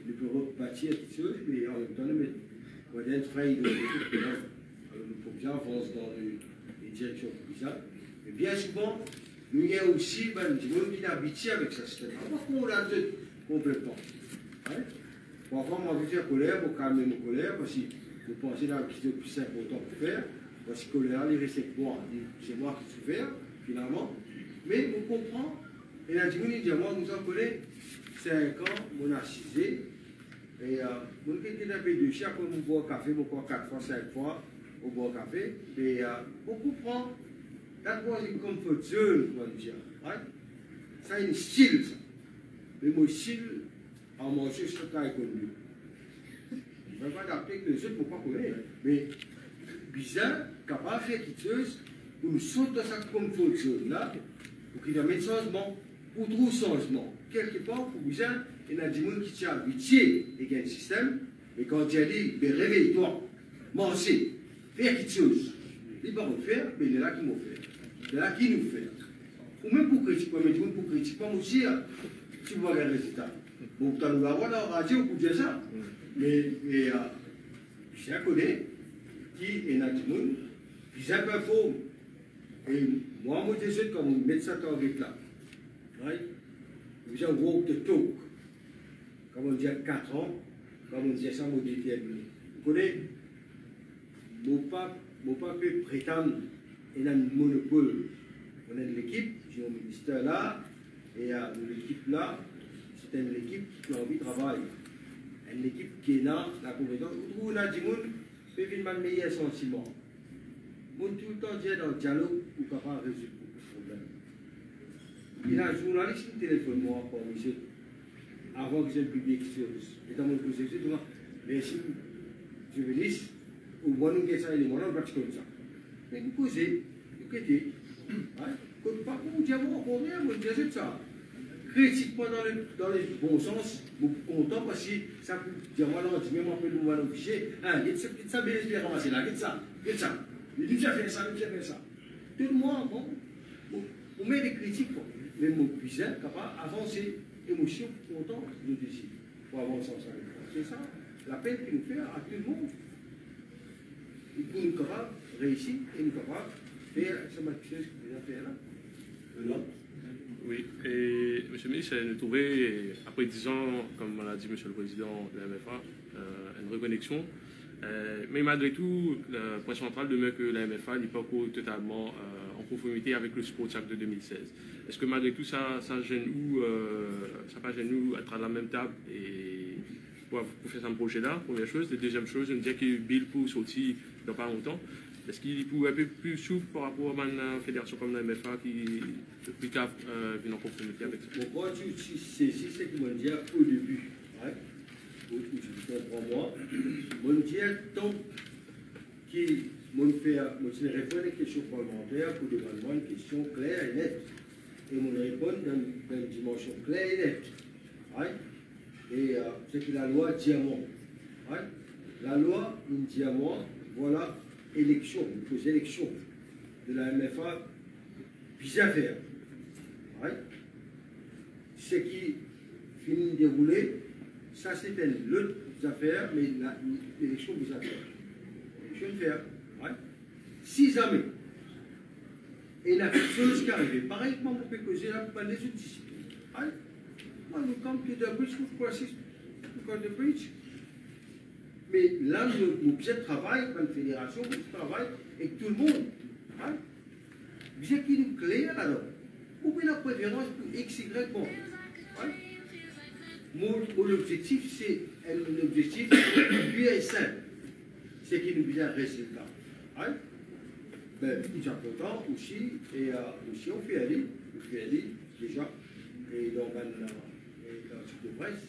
nous pouvons rebâtir quelque chose, mais en même temps, nous mettons un frein de l'équipe. Alors, nous pouvons bien avancer dans les directions comme ça. Mais bien souvent, nous avons aussi des gens qui sont habitués avec ce système. Alors, on l'a dit complètement. Parfois, moi, je suis colère pour calmer mon colère, parce que vous pensez que c'est le plus important pour faire, parce que colère, il reste avec moi. C'est moi qui souffre, finalement. Mais on comprend. Et la Djimouni dit, moi, nous en connaissons 5 ans, on a 6 et on a un peu de chaque fois, on boit café, on boit 4 fois, 5 fois, on boit café. Et on comprend. That was a comfort zone, on va dire. Right? C'est un style, ça. Le mot style, en manger, c'est ce qu'on connu. Je ne vais pas adapter que les autres ne pas connaître. Mais bizarre, capable de faire quelque chose pour nous sortir de cette comfort zone-là, pour qu'il y ait un changement, pour trouver changement. Quelque part, pour bizarre, il y a des gens qui sont habitués avec un système, mais quand tu as dit, réveille-toi, manger, faire quelque chose, il va le faire, mais il est là qui m'a fait. C'est là qui nous fait. ou même pour critiquer, mais pour critiquer aussi, tu vois le résultat. Bon, tu vas voir dans la radio pour dire ça. Mais je connais qui est dans le monde, qui est un peu faux. Et moi, je suis comme médecin avec là. J'ai un gros de talk. Comme on dit à 4 ans, comme on dit ça, on dit terminé. Vous connaissez, mon papa peut prétendre qu'il a un monopole. On a l'équipe, j'ai un ministère là, et l'équipe là, c'est une équipe qui a envie de travailler. Une équipe qui est là, la compétence. Où on a dit, on peut venir le meilleur sentiment. On tout le temps dit dans le dialogue pour capable résoudre le problème. Il y a un journaliste qui téléphone moi pour monsieur, avant que j'ai publié quelque chose. Et dans mon processus, je dis, mais si je venais, ou moi nous ça, il est mon nom, comme ça. Mais vous posez, vous quittez. Par contre, vous dites, bon, rien, vous dites ça. Critique pas dans le bon sens, vous content parce que ça peut dire, moi, non, tu m'as appelé le nouveau fichier, ça bien espérer ramasser là, quitte ça. Il dit, j'ai fait ça. Tout le monde, bon, on met des critiques, mais mon cuisine, capable d'avancer, émotion, content, je décide, pour avancer ensemble. C'est ça, la peine qu'il nous fait à tout le monde. Et pour nous capables de réussir et nous capables de faire cette chose que vous avez fait là. Non. Oui, et M. le ministre, nous trouvons, après 10 ans, comme l'a dit M. le Président de la MFA, une reconnexion. Mais malgré tout, le point central demeure que la MFA n'est pas encore totalement en conformité avec le Sport Act de 2016. Est-ce que malgré tout, ça gêne nous, ça pas gêne nous être à la même table et pour faire un projet-là, première chose. La deuxième chose, je me disais que Bill pour sortir dans pas longtemps. Est-ce qu'il pourrait être un peu plus souple par rapport à une fédération comme la MFA qui plus tard vient en conformité avec ça? Bon, c'est ce que je disais au début. Tu comprends moi. Je disais tant qu'il fait répondre à des questions parlementaires pour demander une question claire et nette. Et on répond dans une dimension claire et nette. Et c'est que la loi dit à moi. La loi dit à moi, voilà, élection, aux élections de la MFA, puis à faire. Ce qui finit de dérouler, ça c'est une autre affaire, mais l'élection vous a fait. Je vais le faire. 6 années. Et la chose qui arrive, pareil, comment on peut causer là pour les autres disciplines. Moi, nous, comme Peter Bridge, nous croisons de Bridge. Mais là, nous travaillons comme fédération, nous travaillons avec tout le monde. Vous êtes qui nous clair alors. Vous pouvez la préférence pour X, Y, bon. Mon objectif, c'est un objectif pur et simple. C'est qu'il nous vient un résultat. Ben, nous sommes contents aussi, et aussi on fait aller déjà, et dans le site de presse.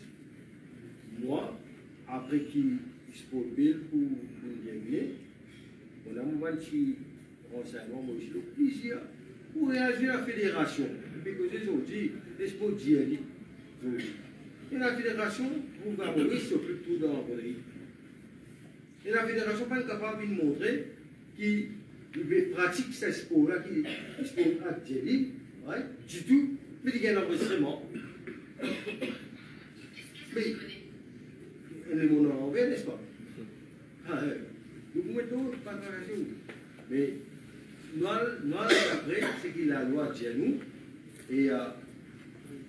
Moi, après qu'il se pose Bill pour nous gagner, on a un moment qui renseignement, moi aussi, le plaisir pour réagir à la fédération. Parce que les autres disent, les sports disent, et la fédération, vous allez s'occupe tout dans la bonnerie. Et la fédération n'est pas capable de montrer qu'il pratique ce sport-là, qui est sport actuel, du tout, mais il y a un enregistrement. Mais, elle est mon envers, n'est-ce pas? Nous pouvons mettre pas de mais nous, après, c'est que la loi dit à nous, et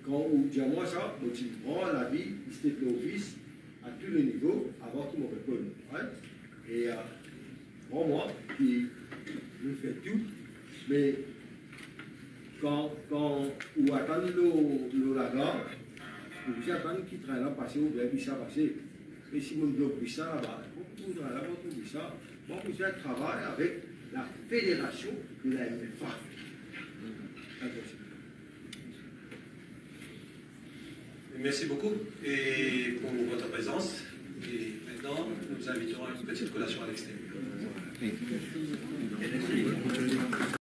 quand on dit à moi ça, on dit, prends la vie, c'était l'office à tous les niveaux, avant qu'il me réponde. Et pour moi, qui nous fait tout, mais quand on attend le lagar, on attend qu'il travaille là, passer ou bien ça passer. Et si on doit ça là-bas, on travaille là-bas, on ça. Moi, je travaille avec la fédération de la MFA. Merci beaucoup et pour votre présence. Et maintenant, nous inviterons à une petite collation à l'extérieur.